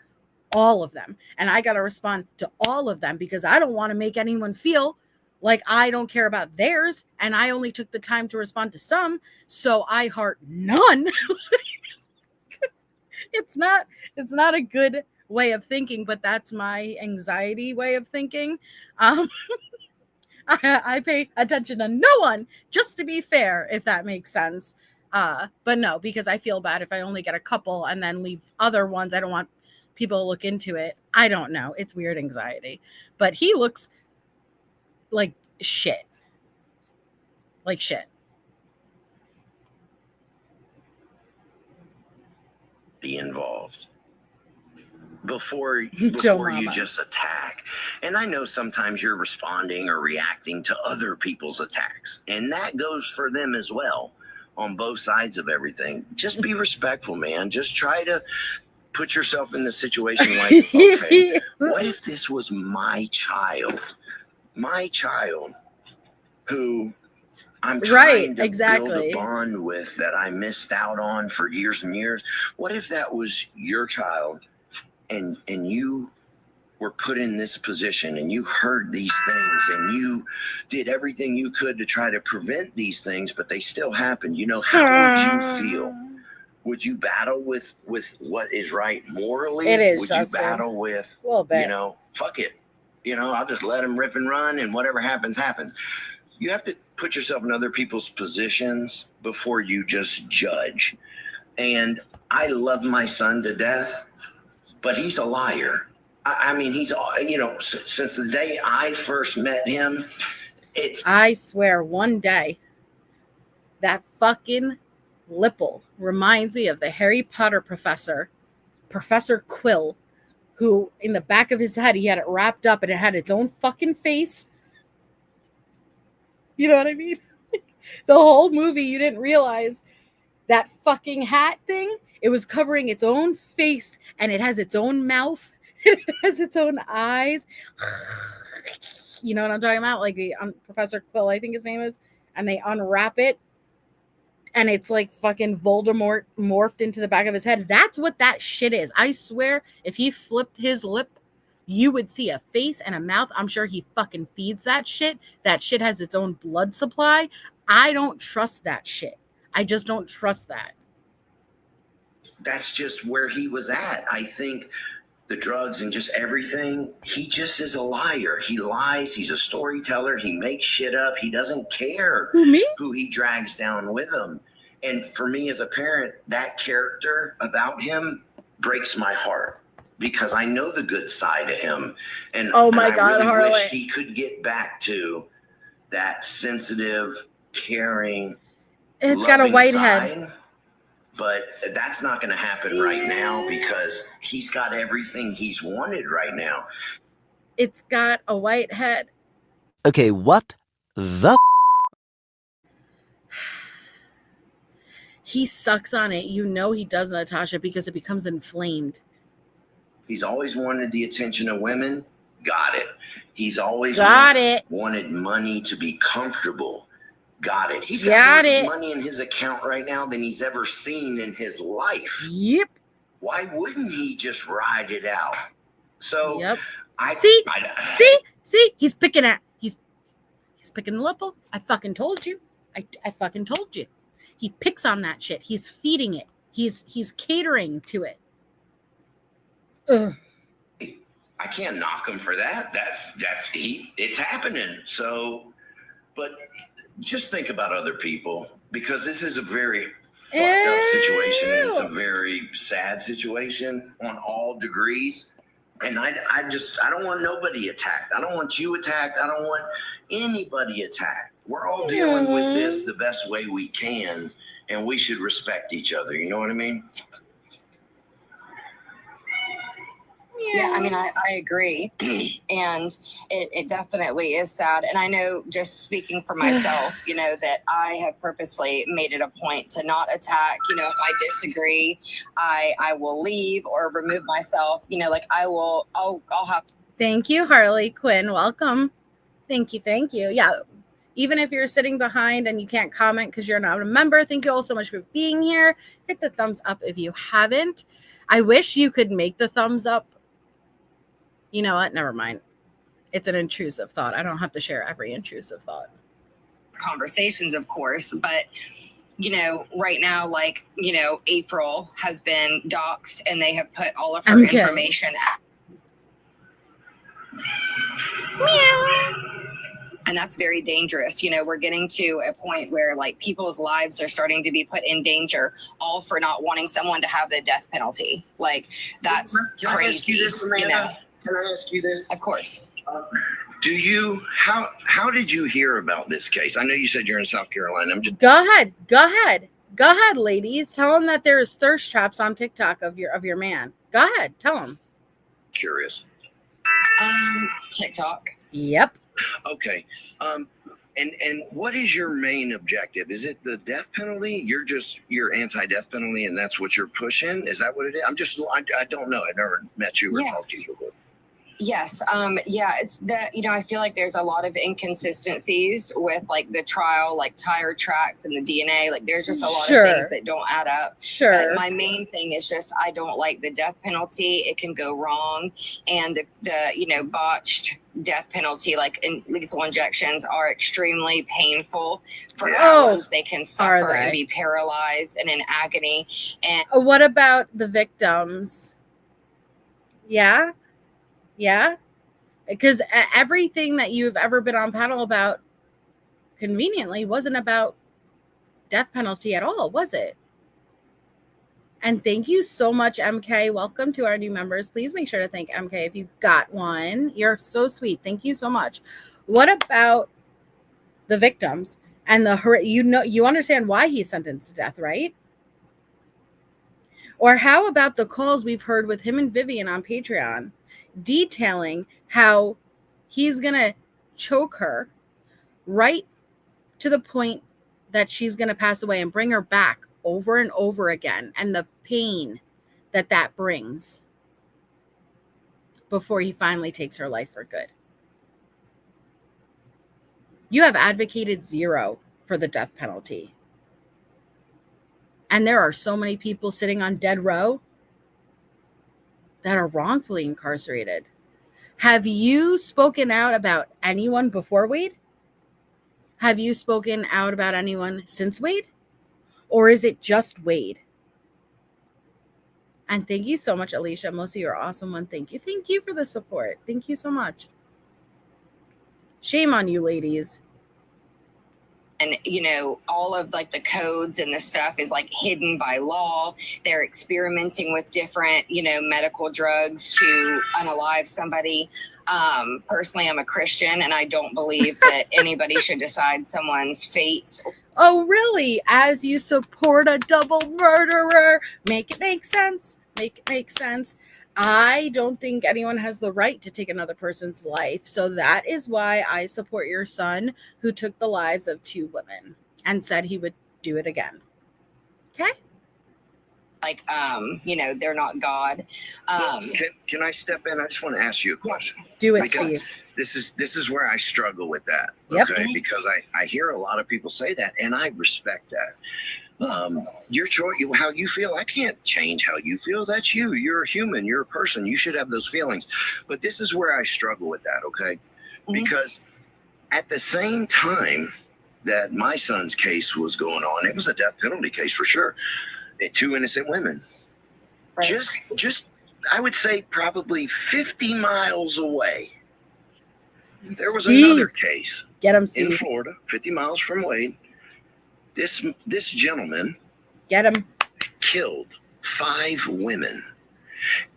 all of them and I got to respond to all of them because I don't want to make anyone feel like I don't care about theirs and I only took the time to respond to some, so I heart none. It's not a good way of thinking, but that's my anxiety way of thinking. I pay attention to no one, just to be fair, if that makes sense. But no, because I feel bad if I only get a couple and then leave other ones. I don't want people to look into it. I don't know. It's weird anxiety. But he looks like shit. Like shit. Be involved before you just attack. And I know sometimes you're responding or reacting to other people's attacks, and that goes for them as well on both sides of everything. Just be respectful, man. Just try to put yourself in the situation like, okay, what if this was my child who I'm trying to build a bond with that I missed out on for years and years? What if that was your child and you were put in this position and you heard these things and you did everything you could to try to prevent these things, but they still happened? How would you feel? Would you battle with what is right morally? It is. Would you battle with, a little bit. Fuck it. I'll just let them rip and run and whatever happens, happens. You have to put yourself in other people's positions before you just judge. And I love my son to death, but he's a liar. I mean, he's, since the day I first met him, I swear one day that fucking Lipple reminds me of the Harry Potter professor, Professor Quill, who in the back of his head, he had it wrapped up and it had its own fucking face. You know what I mean? The whole movie, you didn't realize that fucking hat thing, it was covering its own face and it has its own mouth. It has its own eyes. You know what I'm talking about? Like Professor Quill, I think his name is. And they unwrap it. And it's like fucking Voldemort morphed into the back of his head. That's what that shit is. I swear, if he flipped his lip, you would see a face and a mouth. I'm sure he fucking feeds that shit. That shit has its own blood supply. I don't trust that shit. I just don't trust that. That's just where he was at. I think the drugs and just everything, he just is a liar. He lies. He's a storyteller. He makes shit up. He doesn't care who he drags down with him. And for me as a parent, that character about him breaks my heart because I know the good side of him. And, God, I really Harley. wish he could get back to that sensitive, caring, it's got a white head. But that's not going to happen right now because he's got everything he's wanted right now. It's got a white head. Okay, what the? He sucks on it. You know he does, Natasha, because it becomes inflamed. He's always wanted the attention of women. Got it. He's always wanted money to be comfortable. Got it. He's got more money in his account right now than he's ever seen in his life. Yep. Why wouldn't he just ride it out? So see, he's picking he's picking the Lipple. I fucking told you. I fucking told you. He picks on that shit. He's feeding it. He's catering to it. Ugh. I can't knock him for that. It's happening. So, but just think about other people because this is a very fucked up situation and it's a very sad situation on all degrees. And I don't want nobody attacked. I don't want you attacked. I don't want anybody attacked. We're all dealing with this the best way we can, and we should respect each other. You know what I mean? Yeah, I mean, I agree. And it definitely is sad. And I know, just speaking for myself, you know, that I have purposely made it a point to not attack. You know, if I disagree, I will leave or remove myself. You know, like I'll have. Thank you, Harley Quinn. Welcome. Thank you. Yeah. Even if you're sitting behind and you can't comment because you're not a member, thank you all so much for being here. Hit the thumbs up if you haven't. I wish you could make the thumbs up. You know what? Never mind. It's an intrusive thought. I don't have to share every intrusive thought. Conversations, of course, but you know, right now, like, you know, April has been doxxed and they have put all of her information out. And that's very dangerous. You know, we're getting to a point where like people's lives are starting to be put in danger, all for not wanting someone to have the death penalty. Like, that's crazy. You know? Can I ask you this? Of course. How did you hear about this case? I know you said you're in South Carolina. Go ahead, ladies. Tell them that there's thirst traps on TikTok of your man. Go ahead, tell them. Curious. TikTok. Yep. Okay. And what is your main objective? Is it the death penalty? You're anti-death penalty, and that's what you're pushing? Is that what it is? I don't know. I've never met you or talked to you before. Yes. Yeah, it's that, you know, I feel like there's a lot of inconsistencies with like the trial, like tire tracks and the DNA. Like there's just a lot of things that don't add up. Sure. But my main thing is just, I don't like the death penalty. It can go wrong. And the you know, botched death penalty, like in lethal injections, are extremely painful for hours. They can suffer and be paralyzed and in agony. And what about the victims? Yeah. Because everything that you've ever been on panel about conveniently wasn't about death penalty at all, was it? And thank you so much, MK. Welcome to our new members. Please make sure to thank MK if you got one. You're so sweet. Thank you so much. What about the victims and you understand why he's sentenced to death, right? Or how about the calls we've heard with him and Vivian on Patreon, detailing how he's going to choke her right to the point that she's going to pass away and bring her back over and over again, and the pain that brings before he finally takes her life for good. You have advocated zero for the death penalty. And there are so many people sitting on dead row that are wrongfully incarcerated. Have you spoken out about anyone before Wade? Have you spoken out about anyone since Wade? Or is it just Wade? And thank you so much, Alicia. Melissa, you're an awesome one. Thank you. Thank you for the support. Thank you so much. Shame on you, ladies. And, you know, all of like the codes and the stuff is like hidden by law. They're experimenting with different, you know, medical drugs to unalive somebody. Personally, I'm a Christian and I don't believe that anybody should decide someone's fate. Oh, really? As you support a double murderer? Make it make sense. Make it make sense. I don't think anyone has the right to take another person's life. So that is why I support your son, who took the lives of 2 women and said he would do it again. Okay? Like, you know, they're not God. Can I step in? I just want to ask you a question. Do it, because Steve. This is where I struggle with that. Yep. Okay, because I hear a lot of people say that, and I respect that. Your choice, how you feel, I can't change how you feel. That's you. You're a human. You're a person. You should have those feelings. But this is where I struggle with that. Okay, because at the same time that my son's case was going on, it was a death penalty case for sure. 2 innocent women. Right. Just I would say probably 50 miles away, there was another case. Get him, Steve. In Florida, 50 miles from Wade. This gentleman, get him, killed 5 women,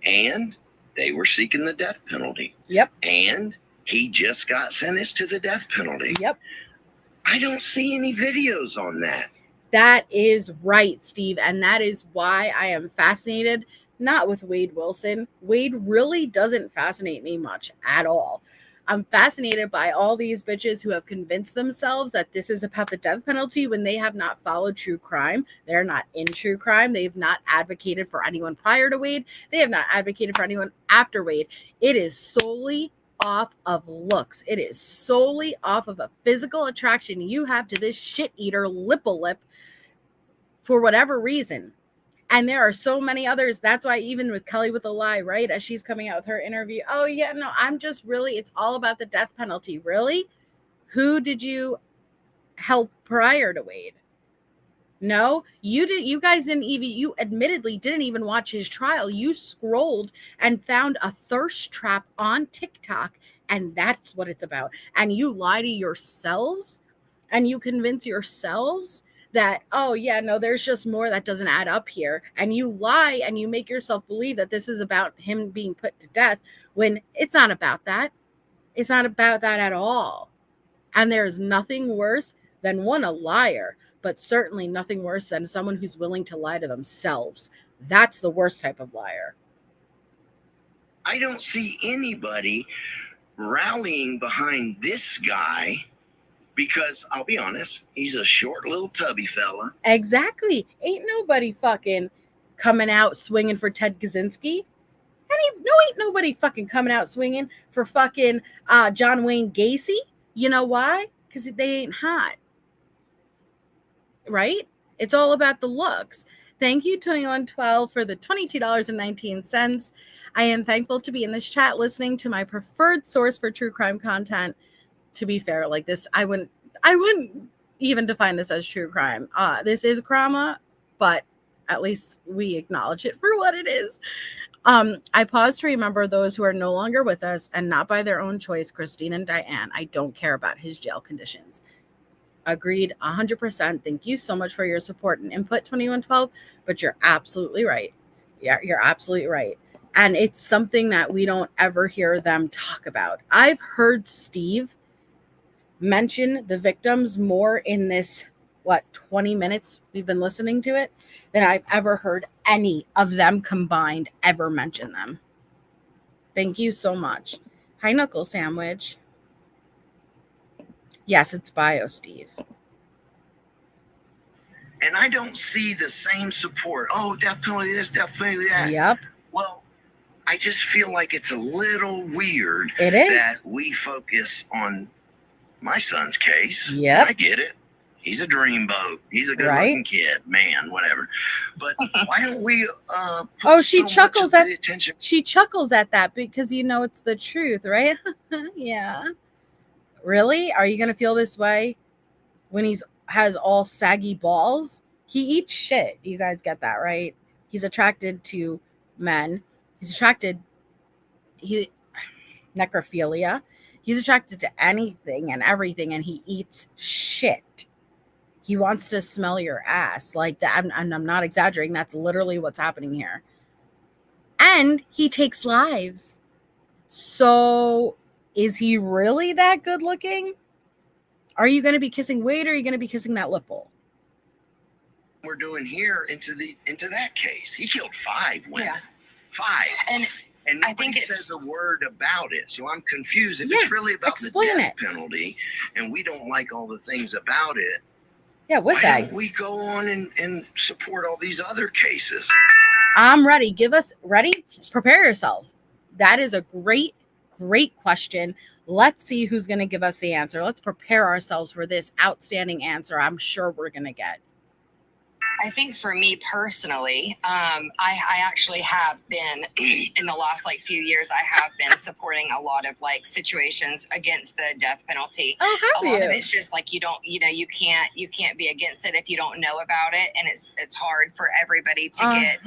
and they were seeking the death penalty. Yep. And he just got sentenced to the death penalty. Yep. I don't see any videos on that. That is right, Steve. And that is why I am fascinated not with Wade Wilson. Wade really doesn't fascinate me much at all. I'm fascinated by all these bitches who have convinced themselves that this is about the death penalty when they have not followed true crime. They're not in true crime. They've not advocated for anyone prior to Wade. They have not advocated for anyone after Wade. It is solely off of looks. It is solely off of a physical attraction you have to this shit eater lip for whatever reason. And there are so many others. That's why even with Kelly with a Lie, right, as she's coming out with her interview, oh yeah, no, I'm just really, it's all about the death penalty. Really? Who did you help prior to Wade? No, you guys didn't even, you admittedly didn't even watch his trial. You scrolled and found a thirst trap on TikTok, and that's what it's about. And you lie to yourselves and you convince yourselves that, oh yeah, no, there's just more that doesn't add up here. And you lie and you make yourself believe that this is about him being put to death when it's not about that. It's not about that at all. And there's nothing worse than a liar, but certainly nothing worse than someone who's willing to lie to themselves. That's the worst type of liar. I don't see anybody rallying behind this guy because I'll be honest, he's a short little tubby fella. Exactly. Ain't nobody fucking coming out swinging for Ted Kaczynski. Ain't nobody fucking coming out swinging for fucking John Wayne Gacy. You know why? Because they ain't hot. Right? It's all about the looks. Thank you, 2112, for the $22.19. I am thankful to be in this chat listening to my preferred source for true crime content. To be fair, like this, I wouldn't even define this as true crime. This is crime, but at least we acknowledge it for what it is. I pause to remember those who are no longer with us and not by their own choice, Christine and Diane. I don't care about his jail conditions. Agreed, 100%. Thank you so much for your support and input, 2112, but you're absolutely right. Yeah, you're absolutely right. And it's something that we don't ever hear them talk about. I've heard Steve mention the victims more in this, 20 minutes we've been listening to it, than I've ever heard any of them combined ever mention them. Thank you so much. Hi, Knuckle Sandwich. Yes, it's bio, Steve. And I don't see the same support. Oh, death penalty this, death penalty that. Yep. Well, I just feel like it's a little weird It is. that we focus on my son's case. Yep. I get it. He's a dreamboat. He's a good-looking kid, man, whatever. But why don't we put she so chuckles much of at the attention? She chuckles at that because it's the truth, right? Yeah. Really? Are you going to feel this way when has all saggy balls? He eats shit. You guys get that, right? He's attracted to men. Necrophilia. He's attracted to anything and everything, and he eats shit. He wants to smell your ass like that. I'm not exaggerating. That's literally what's happening here. And he takes lives. So is he really that good looking? Are you going to be kissing Wade or are you going to be kissing that lip bowl? We're doing here into that case. He killed 5 women. Yeah. 5. And nobody I think says a word about it. So I'm confused. If it's really about the death penalty and we don't like all the things about it, with why eggs. don't we go on and support all these other cases? I'm ready. Ready? Prepare yourselves. That is a great question. Let's see who's going to give us the answer. Let's prepare ourselves for this outstanding answer I'm sure we're going to get. I think for me personally, I actually have been in the last few years. I have been supporting a lot of situations against the death penalty. Oh, have a lot you? of it's just you don't, you can't be against it if you don't know about it, and it's hard for everybody to get,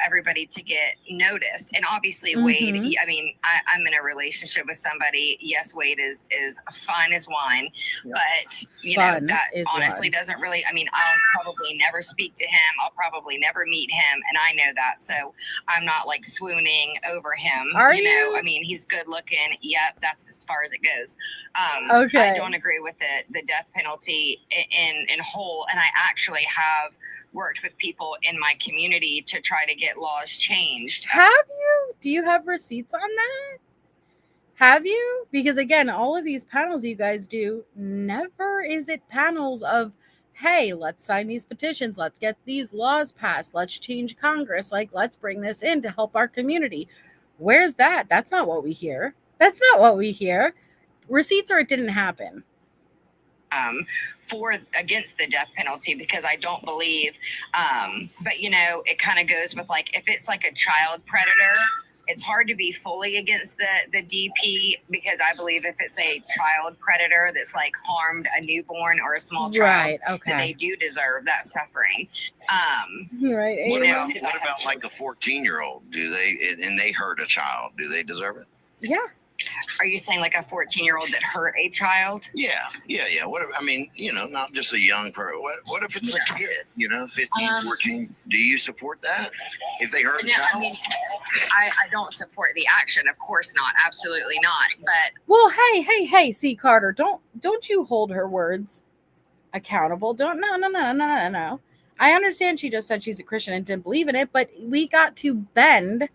everybody to get noticed. And obviously, Wade. I mean, I'm in a relationship with somebody. Yes, Wade is fine as wine, but that honestly doesn't really. I mean, I'll probably never speak to him. I'll probably never meet him, and I know that. So I'm not like swooning over him. Are you know, you? I mean, he's good looking. Yep, that's as far as it goes. Okay. I don't agree with the death penalty in whole, and I actually have worked with people in my community to try to get laws changed. Have you? Do you have receipts on that? Have you? Because again, all of these panels you guys do, never is it panels of, hey, let's sign these petitions, let's get these laws passed, let's change Congress, like let's bring this in to help our community. Where's that? That's not what we hear. That's not what we hear. Receipts or it didn't happen. For against the death penalty, because I don't believe, but you know, it kind of goes with like, if it's like a child predator, it's hard to be fully against the DP, because I believe if it's a child predator that's like harmed a newborn or a small child, Right, okay. that they do deserve that suffering. Right. What You know, about, what about like a 14-year-old? Do they, and they hurt a child, do they deserve it? Yeah. Are you saying like a 14-year-old that hurt a child? Yeah. What if, I mean, you know, not just a young person. What if it's a kid, you know, 15, 14? Do you support that? If they hurt a No, child? I mean, I don't support the action. Of course not. Absolutely not. But Well, hey, C. Carter, don't you hold her words accountable. No. I understand she just said she's a Christian and didn't believe in it, but we got to bend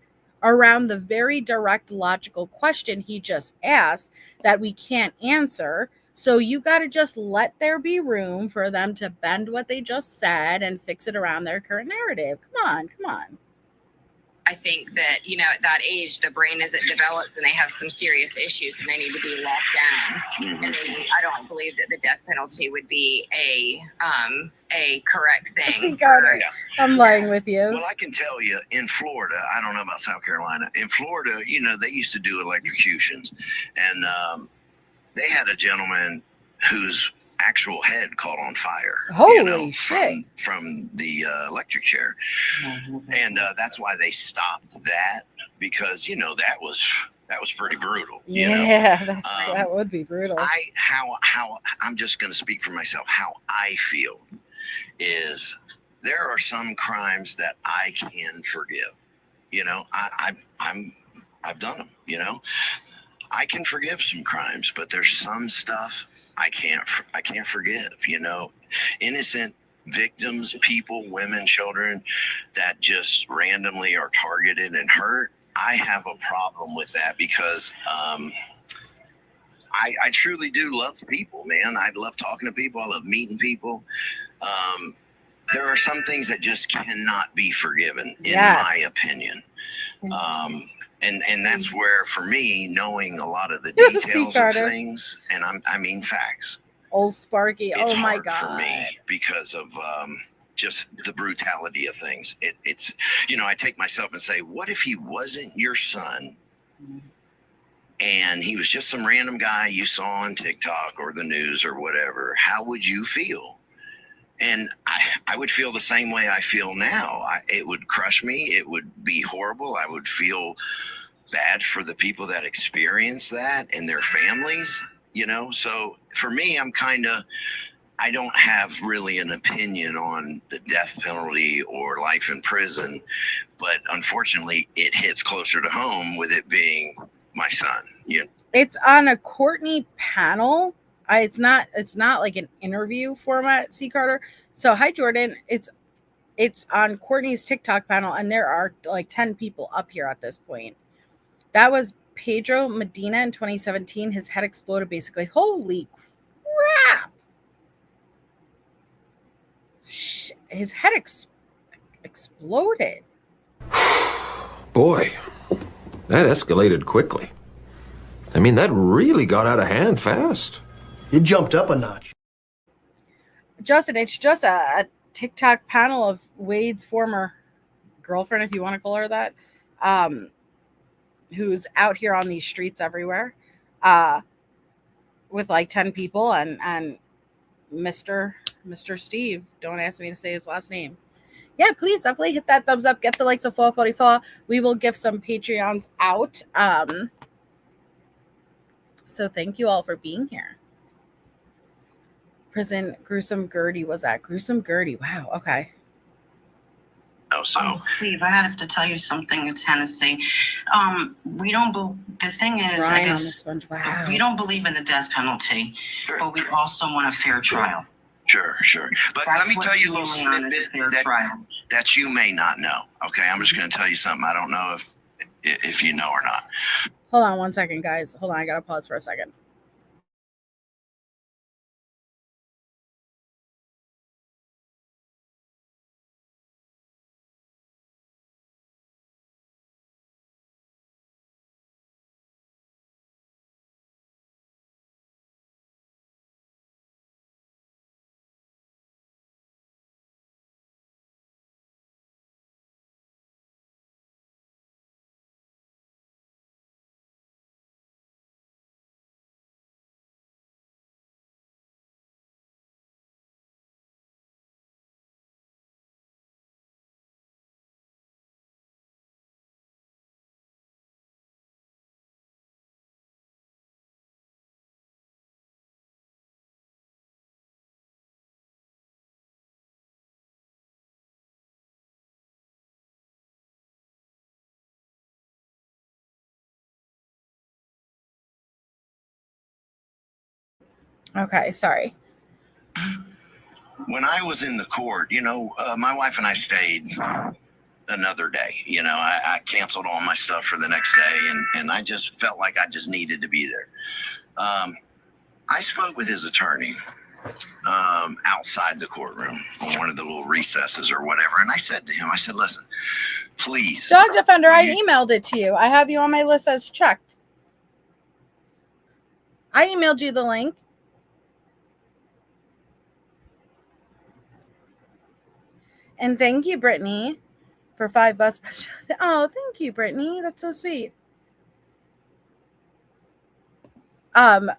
around the very direct, logical question he just asked that we can't answer. So you got to just let there be room for them to bend what they just said and fix it around their current narrative. Come on. I think that, you know, at that age, the brain isn't developed and they have some serious issues and they need to be locked down. And I don't believe that the death penalty would be a correct thing. See, Carter, I'm lying with you. Well, I can tell you in Florida, I don't know about South Carolina. In Florida, you know, they used to do electrocutions, and they had a gentleman whose actual head caught on fire. Holy shit. From the electric chair. And that's why they stopped that, because, you know, that was pretty brutal. You know? That would be brutal. How I'm just going to speak for myself. How I feel is there are some crimes that I can forgive. You know, I've done them. You know, I can forgive some crimes, but there's some stuff I can't forgive. You know, innocent victims, people, women, children that just randomly are targeted and hurt. I have a problem with that because I truly do love people, man. I love talking to people. I love meeting people. There are some things that just cannot be forgiven, in my opinion. And that's where, for me, knowing a lot of the details of things, and I mean facts. Old Sparky, it's oh my hard God. for me because of just the brutality of things. It's, you know, I take myself and say, what if he wasn't your son and he was just some random guy you saw on TikTok or the news or whatever? How would you feel? And I would feel the same way I feel now. It would crush me. It would be horrible. I would feel bad for the people that experience that and their families, you know? So for me, I don't have really an opinion on the death penalty or life in prison, but unfortunately it hits closer to home with it being my son. Yeah. It's on a Courtney panel. It's not like an interview format, C. Carter. So hi, Jordan. It's on Courtney's TikTok panel, and there are like 10 people up here at this point. That was Pedro Medina in 2017. His head exploded, basically. Holy crap! His head exploded. Boy, that escalated quickly. I mean, that really got out of hand fast. It jumped up a notch. Justin, it's just a TikTok panel of Wade's former girlfriend, if you want to call her that, who's out here on these streets everywhere, with like 10 people and Mr. Steve. Don't ask me to say his last name. Yeah, please definitely hit that thumbs up. Get the likes of 444. We will give some Patreons out. So thank you all for being here. Prison Gruesome Gertie was at Gruesome Gertie. Wow. Okay. So Steve, I have to tell you something. It's Hennessy. We don't. The thing is, I Ryan on the guess sponge. Wow. we don't believe in the death penalty, but we also want a fair trial. Sure. But That's let me tell you a little what's going on, snippet a fair trial. that you may not know. Okay, I'm just going to tell you something. I don't know if you know or not. Hold on 1 second, guys. Hold on. I got to pause for a second. Okay, sorry. When I was in the court, my wife and I stayed another day. I canceled all my stuff for the next day, and I just felt like I just needed to be there. I spoke with his attorney outside the courtroom on one of the little recesses or whatever, and I said to him, listen, please. Dog Defender, I emailed it to you. I have you on my list as checked. I emailed you the link. And thank you, Brittany, for $5. Oh, thank you, Brittany. That's so sweet. But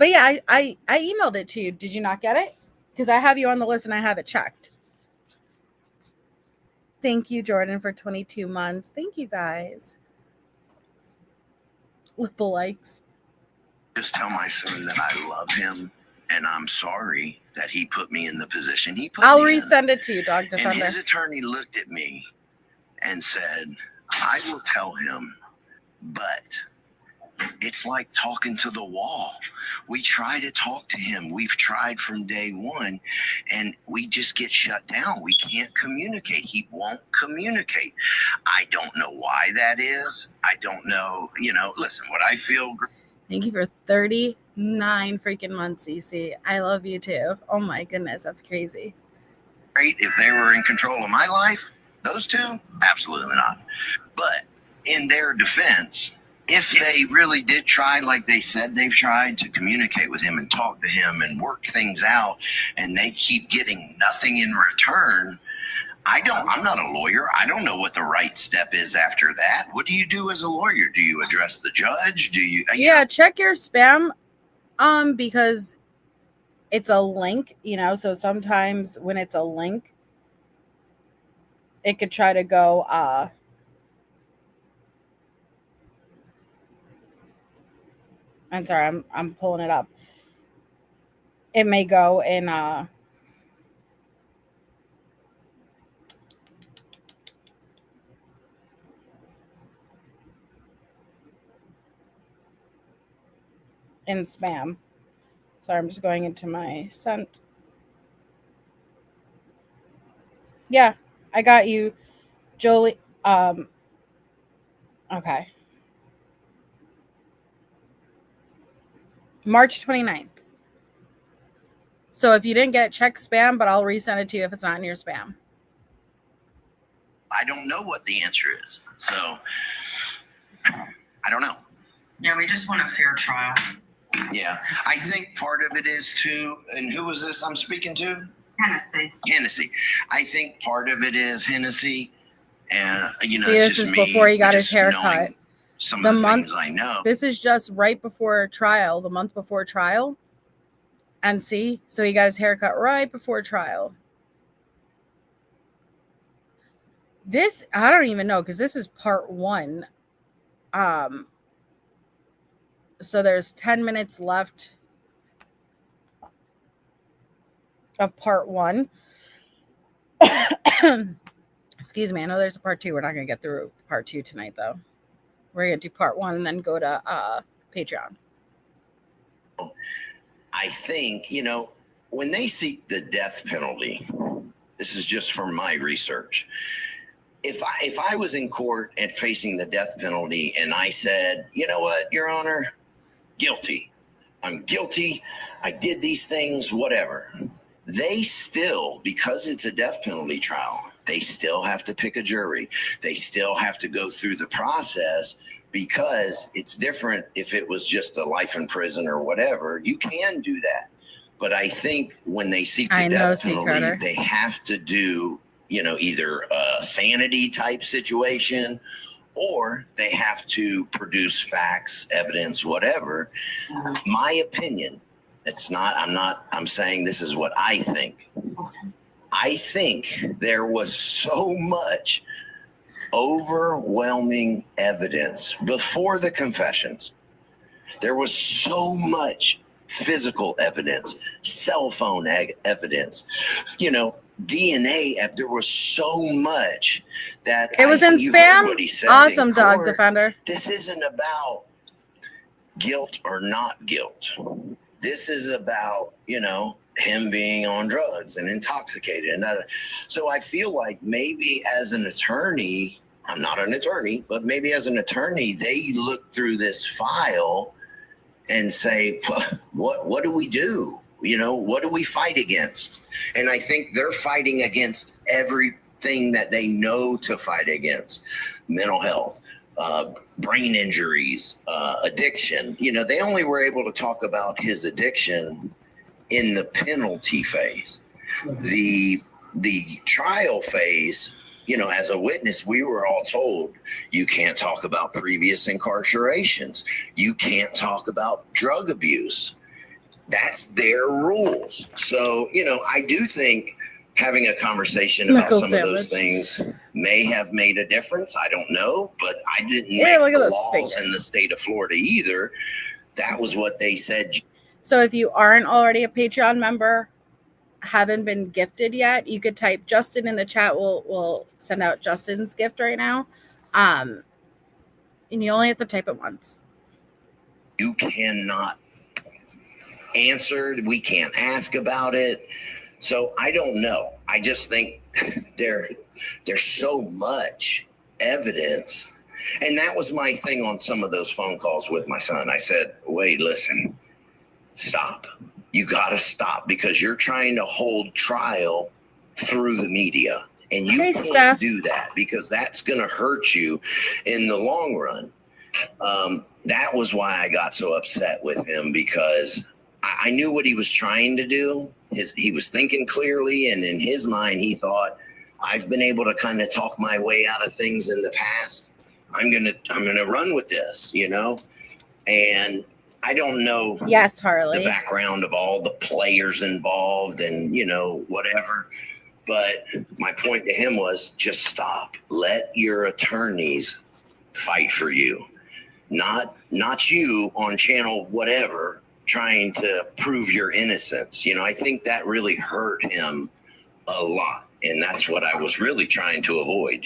yeah, I emailed it to you. Did you not get it? Because I have you on the list and I have it checked. Thank you, Jordan, for 22 months. Thank you, guys. Lipple likes. Just tell my son that I love him and I'm sorry that he put me in the position he put I'll me in. resend it to you, Dog And Defender. his attorney looked at me and said, I will tell him, but it's like talking to the wall. We try to talk to him. We've tried from day one, and we just get shut down. We can't communicate. He won't communicate. I don't know why that is. I don't know. Listen, what I feel. Thank you for 39 freaking months, CC. I love you too. Oh my goodness, that's crazy. Great if they were in control of my life. Those two, absolutely not. But in their defense, if they really did try, like they said they've tried, to communicate with him and talk to him and work things out, and they keep getting nothing in return, I'm not a lawyer. I don't know what the right step is after that. What do you do as a lawyer? Do you address the judge? Do you? Yeah, check your spam, because it's a link, so sometimes when it's a link, it could try to go, I'm sorry, I'm pulling it up. It may go in, in spam. Sorry, I'm just going into my sent. Yeah, I got you, Jolie. Okay. March 29th. So if you didn't get it, check spam, but I'll resend it to you if it's not in your spam. I don't know what the answer is. So I don't know. Yeah, we just want a fair trial. Yeah, I think part of it is too, and who was this I'm speaking to? Hennessy. I think part of it is Hennessy, and See, it's this just is me before he got his just haircut. knowing some The of the month- things I know. This is just right before trial, the month before trial. And see, so he got his haircut right before trial. This, I don't even know, because this is part 1. So there's 10 minutes left of part 1. Excuse me. I know there's a part 2. We're not going to get through part 2 tonight, though. We're going to do part 1 and then go to Patreon. I think, when they seek the death penalty, this is just from my research. If I was in court and facing the death penalty and I said, you know what, Your Honor, guilty. I'm guilty. I did these things, whatever. They still, because it's a death penalty trial, they still have to pick a jury. They still have to go through the process because it's different if it was just a life in prison or whatever. You can do that. But I think when they seek the death penalty, they have to do, either a sanity type situation or they have to produce facts, evidence, whatever. My opinion, I'm saying this is what I think. I think there was so much overwhelming evidence before the confessions. There was so much physical evidence, cell phone evidence, DNA. There was so much that it was in spam. Awesome, dog defender. This isn't about guilt or not guilt. This is about, him being on drugs and intoxicated. So I feel like maybe as an attorney, I'm not an attorney, but maybe as an attorney, they look through this file and say, what do we do? What do we fight against? And I think they're fighting against everything that they know to fight against. Mental health, brain injuries, addiction. They only were able to talk about his addiction in the penalty phase. The trial phase, as a witness, we were all told you can't talk about previous incarcerations. You can't talk about drug abuse. That's their rules. So, I do think having a conversation about some of those things may have made a difference. I don't know, but I didn't make the laws in the state of Florida either. That was what they said. So if you aren't already a Patreon member, haven't been gifted yet, you could type Justin in the chat. We'll send out Justin's gift right now. And you only have to type it once. You cannot answer. We can't ask about it. So I don't know. I just think there's so much evidence. And that was my thing on some of those phone calls with my son. I said, wait, listen, stop. You got to stop because you're trying to hold trial through the media. And you can't do that because that's going to hurt you in the long run. That was why I got so upset with him because I knew what he was trying to do. He was thinking clearly. And in his mind, he thought, I've been able to kind of talk my way out of things in the past. I'm going to run with this, and I don't know Harley, the background of all the players involved and, whatever. But my point to him was just stop. Let your attorneys fight for you, not you on channel whatever trying to prove your innocence. I think that really hurt him a lot. And that's what I was really trying to avoid,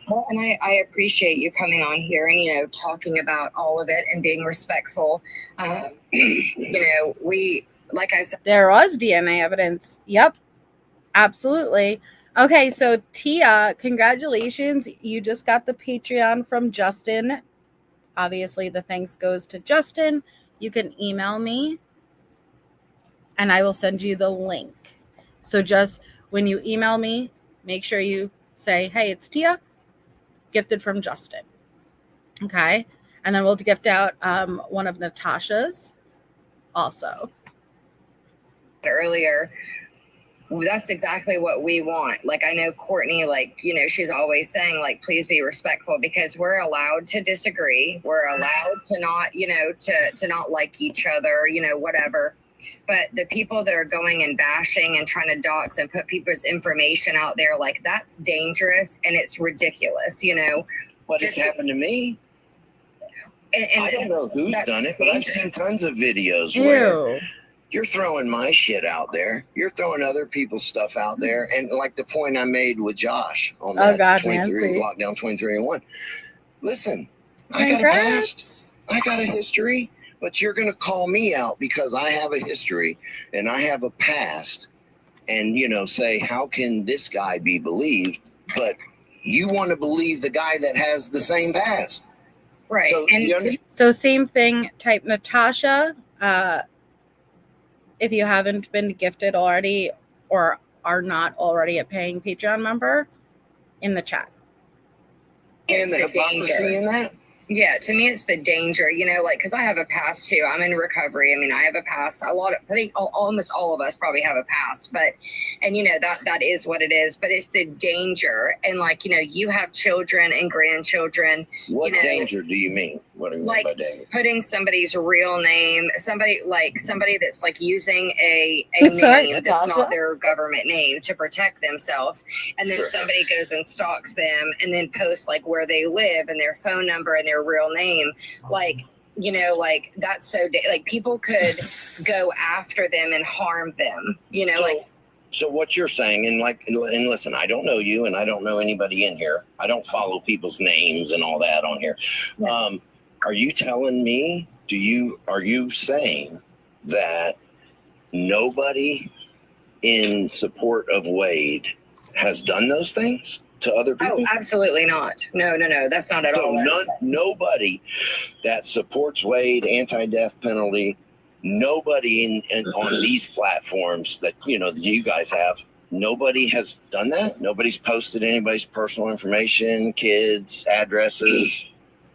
Well, and I appreciate you coming on here and, talking about all of it and being respectful. We, like I said, there was DNA evidence. Yep, absolutely. Okay, so Tia, congratulations. You just got the Patreon from Justin. Obviously, the thanks goes to Justin. You can email me and I will send you the link. So just when you email me, make sure you say, hey, it's Tia. Gifted from Justin. Okay. And then we'll gift out one of Natasha's also. Earlier, that's exactly what we want. Like, I know Courtney, she's always saying, please be respectful because we're allowed to disagree. We're allowed to not, to not like each other, whatever. But the people that are going and bashing and trying to dox and put people's information out there, that's dangerous and it's ridiculous, What has happened to me? And I don't know who's done it, but I've seen tons of videos where, you're throwing my shit out there. You're throwing other people's stuff out there. And like the point I made with Josh on that 23 lockdown 23-1. Listen, I got a past. I got a history, but you're going to call me out because I have a history and I have a past and, say, how can this guy be believed? But you want to believe the guy that has the same past. Right. So, so same thing, type Natasha. If you haven't been gifted already or are not already a paying Patreon member, in the chat. And the hypocrisy in that? Yeah, to me, it's the danger, because I have a past too. I'm in recovery. I mean, I have a past. I think almost all of us probably have a past, and that is what it is. But it's the danger, and you have children and grandchildren. What danger do you mean? What do you mean by danger? Putting somebody's real name, somebody that's using a name that's not their government name to protect themselves, and then somebody goes and stalks them, and then posts where they live and their phone number and their real name, that's so people could go after them and harm them, So what you're saying, and listen, I don't know you and I don't know anybody in here. I don't follow people's names and all that on here. Yeah. Are you telling me, are you saying that nobody in support of Wade has done those things to other people? Oh, absolutely not. No, that's not at all. Nobody that supports Wade, anti-death penalty, nobody on these platforms that you guys have, nobody has done that. Nobody's posted anybody's personal information, kids, addresses.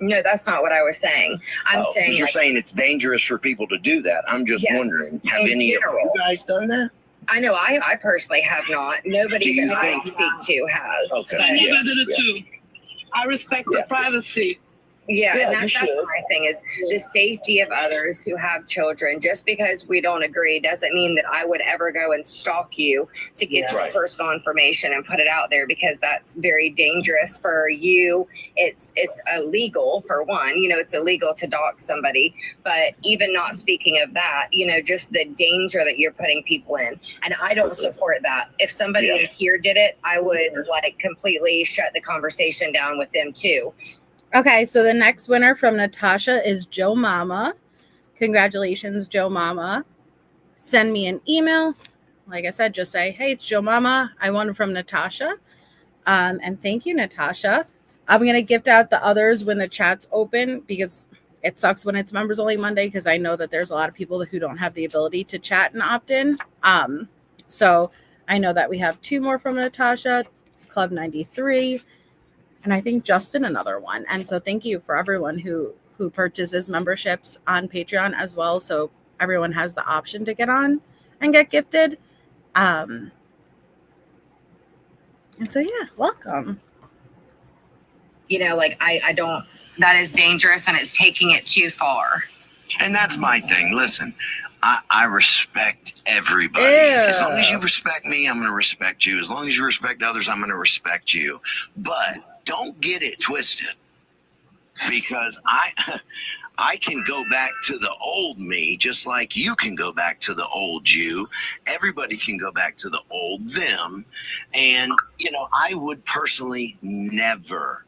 No, that's not what I was saying. I'm saying you're saying it's dangerous for people to do that. I'm just wondering, have any of you guys done that? I know I personally have not. Nobody that I speak to has. Okay. I never did it too. I respect the privacy. Yeah, and that's my thing is the safety of others who have children. Just because we don't agree doesn't mean that I would ever go and stalk you to get your personal information and put it out there, because that's very dangerous for you. It's illegal for one, it's illegal to dox somebody, but even not speaking of that, just the danger that you're putting people in. And I don't support that. If somebody in here did it, I would completely shut the conversation down with them too. Okay, so the next winner from Natasha is Joe Mama. Congratulations, Joe Mama. Send me an email. Like I said, just say, hey, it's Joe Mama. I won from Natasha. And thank you, Natasha. I'm going to gift out the others when the chat's open, because it sucks when it's members only Monday, because I know that there's a lot of people who don't have the ability to chat and opt in. So I know that we have 2 more from Natasha, Club 93. And I think Justin another one. And so thank you for everyone who purchases memberships on Patreon as well. So everyone has the option to get on and get gifted. And so, yeah, welcome. I don't, that is dangerous and it's taking it too far. And that's my thing. Listen, I respect everybody. Ew. As long as you respect me, I'm going to respect you. As long as you respect others, I'm going to respect you. But don't get it twisted, because I can go back to the old me, just like you can go back to the old you. Everybody can go back to the old them. And, I would personally never,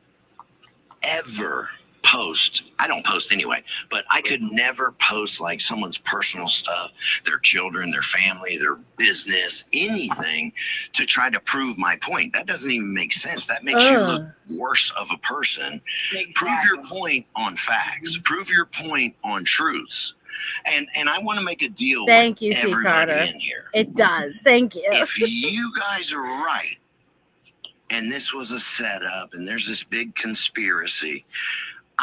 ever post. I don't post anyway, but I could never post someone's personal stuff, their children, their family, their business, anything to try to prove my point. That doesn't even make sense. That makes you look worse of a person. Exactly. Prove your point on facts. Prove your point on truths. And I want to make a deal with everybody in here. It does. Thank you. If you guys are right, and this was a setup, and there's this big conspiracy,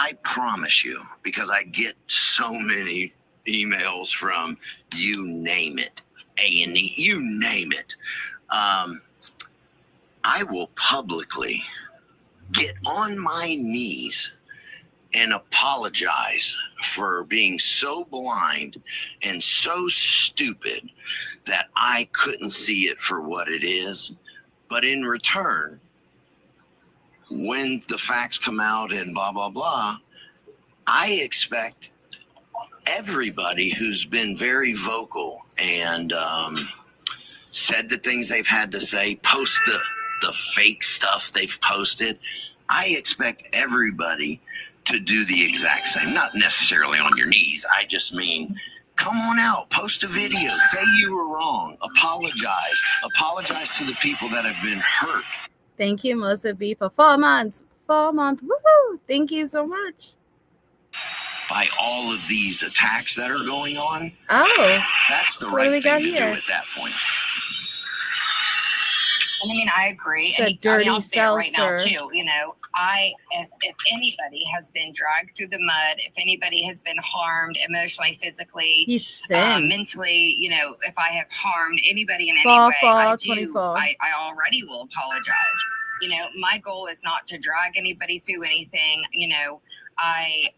I promise you, because I get so many emails from you name it, A&E, you name it. I will publicly get on my knees and apologize for being so blind and so stupid that I couldn't see it for what it is. But in return, when the facts come out and blah, blah, blah, I expect everybody who's been very vocal and said the things they've had to say, post the fake stuff they've posted. I expect everybody to do the exact same. Not necessarily on your knees. I just mean, come on out, post a video, say you were wrong, apologize. Apologize to the people that have been hurt. Thank you, Melissa B, for 4 months. 4 months. Woohoo! Thank you so much. By all of these attacks that are going on. Oh. That's the What do we right got thing to here? do at that point. And I mean, I agree. It's a And dirty I'll say it right now seltzer. too. You know, if anybody has been dragged through the mud, if anybody has been harmed emotionally, physically, He's thin. mentally, you know, if I have harmed anybody in any Fall, way, fall, I 24. I already will apologize. You know, my goal is not to drag anybody through anything. You know, I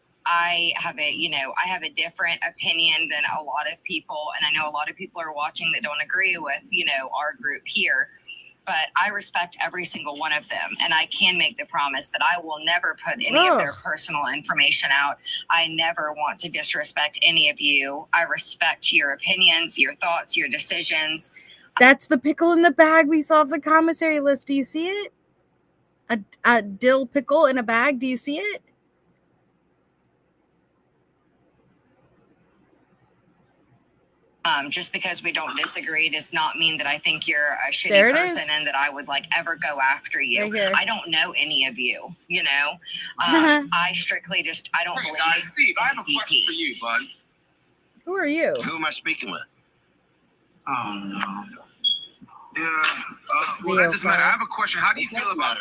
have a different opinion than a lot of people, and I know a lot of people are watching that don't agree with, you know, our group here. But I respect every single one of them, and I can make the promise that I will never put any of their personal information out. I never want to disrespect any of you. I respect your opinions, your thoughts, your decisions. That's the pickle in the bag we saw off the commissary list. Do you see it? A dill pickle in a bag. Do you see it? Just because we don't disagree does not mean that I think you're a shitty There it person is. and that I would like ever go after you. Right here. I don't know any of you, you know. I strictly just I don't believe. Steve, I have a question for you, bud. Who are you? Who am I speaking with? Oh no. Yeah. Well, that doesn't matter. I have a question. How do you feel about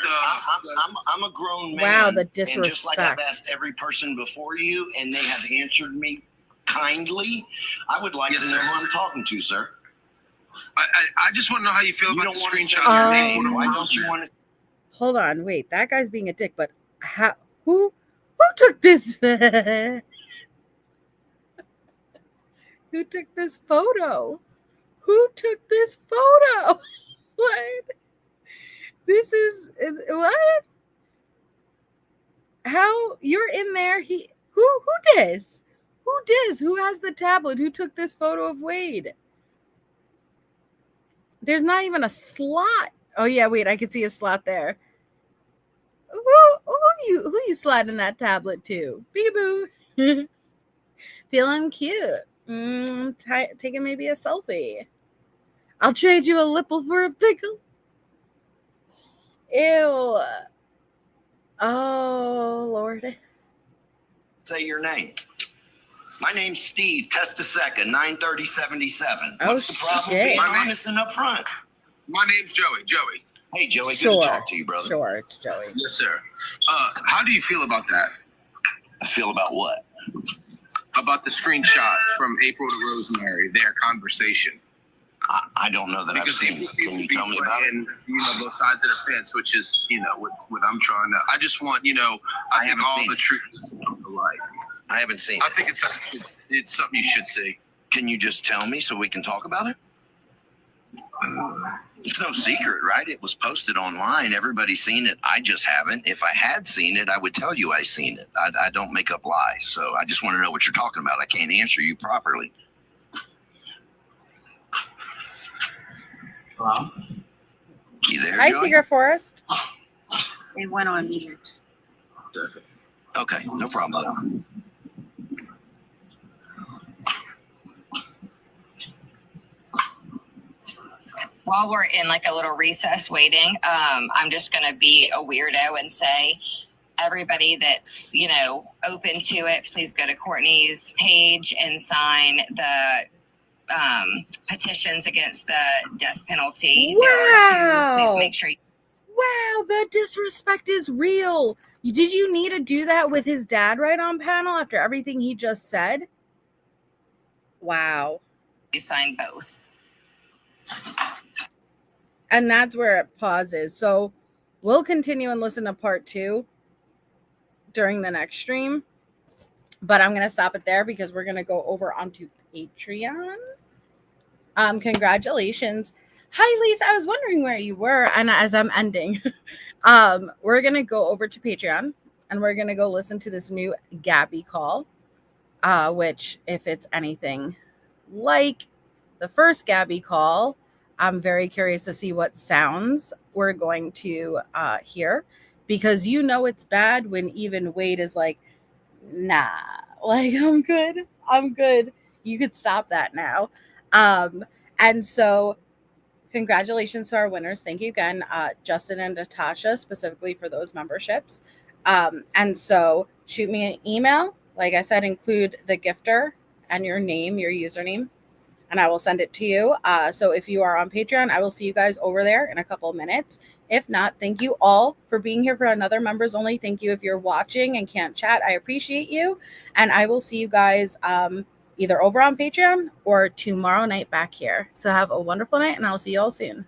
I'm a grown man. Wow, the And just like disrespect. I've asked every person before you, and they have answered me kindly, I would like to know who I'm talking to, sir. I just want to know how you feel about the screenshot. Why don't you want to? Hold on, wait. That guy's being a dick, but who took this? Who took this photo? Who took this photo? What? This is what? How you're in there? Who dis? Who dis? Who has the tablet? Who took this photo of Wade? There's not even a slot. Oh yeah, wait, I can see a slot there. Who you sliding that tablet to? Peekaboo. Feeling cute. Taking maybe a selfie. I'll trade you a lipple for a pickle. Ew. Oh Lord. Say your name. My name's Steve, Testaseca, 93077. Oh, What's the problem? shit. Being honest and upfront. My name's Joey. Joey. Hey, Joey, Sure. good to talk to you, brother. Sure, it's Joey. Yes, sir. How do you feel about that? I feel about what? About the screenshot from April to Rosemary, their conversation. I don't know that I've seen it. Can you tell me about it? And you know, both sides of the fence, which is, you know, what I'm trying to. I just want, you know, I think haven't all seen the it. truth is on the light. I haven't seen I it. think it's something you should see. Can you just tell me so we can talk about it? It's no secret, right? It was posted online. Everybody's seen it. I just haven't. If I had seen it, I would tell you I seen it. I don't make up lies. So I just want to know what you're talking about. I can't answer you properly. Hello? You there, Hi, Joey? Secret Forest. They went on mute. Okay, no problem. While we're in like a little recess waiting, I'm just gonna be a weirdo and say, everybody that's, you know, open to it, please go to Courtney's page and sign the petitions against the death penalty. There are two. Please make sure. Wow, the disrespect is real. Did you need to do that with his dad right on panel after everything he just said? Wow. You sign both. And that's where it pauses. So we'll continue and listen to part 2 during the next stream. But I'm going to stop it there because we're going to go over onto Patreon. Congratulations. Hi, Lisa. I was wondering where you were. And as I'm ending, we're going to go over to Patreon and we're going to go listen to this new Gabby call. which if it's anything like the first Gabby call, I'm very curious to see what sounds we're going to hear, because you know it's bad when even Wade is like, nah, like I'm good. You could stop that now. And so congratulations to our winners. Thank you again, Justin and Natasha, specifically for those memberships. And so shoot me an email. Like I said, include the gifter and your name, your username, and I will send it to you. So if you are on Patreon, I will see you guys over there in a couple of minutes. If not, thank you all for being here for another members only. Thank you if you're watching and can't chat. I appreciate you. And I will see you guys either over on Patreon or tomorrow night back here. So have a wonderful night, and I'll see you all soon.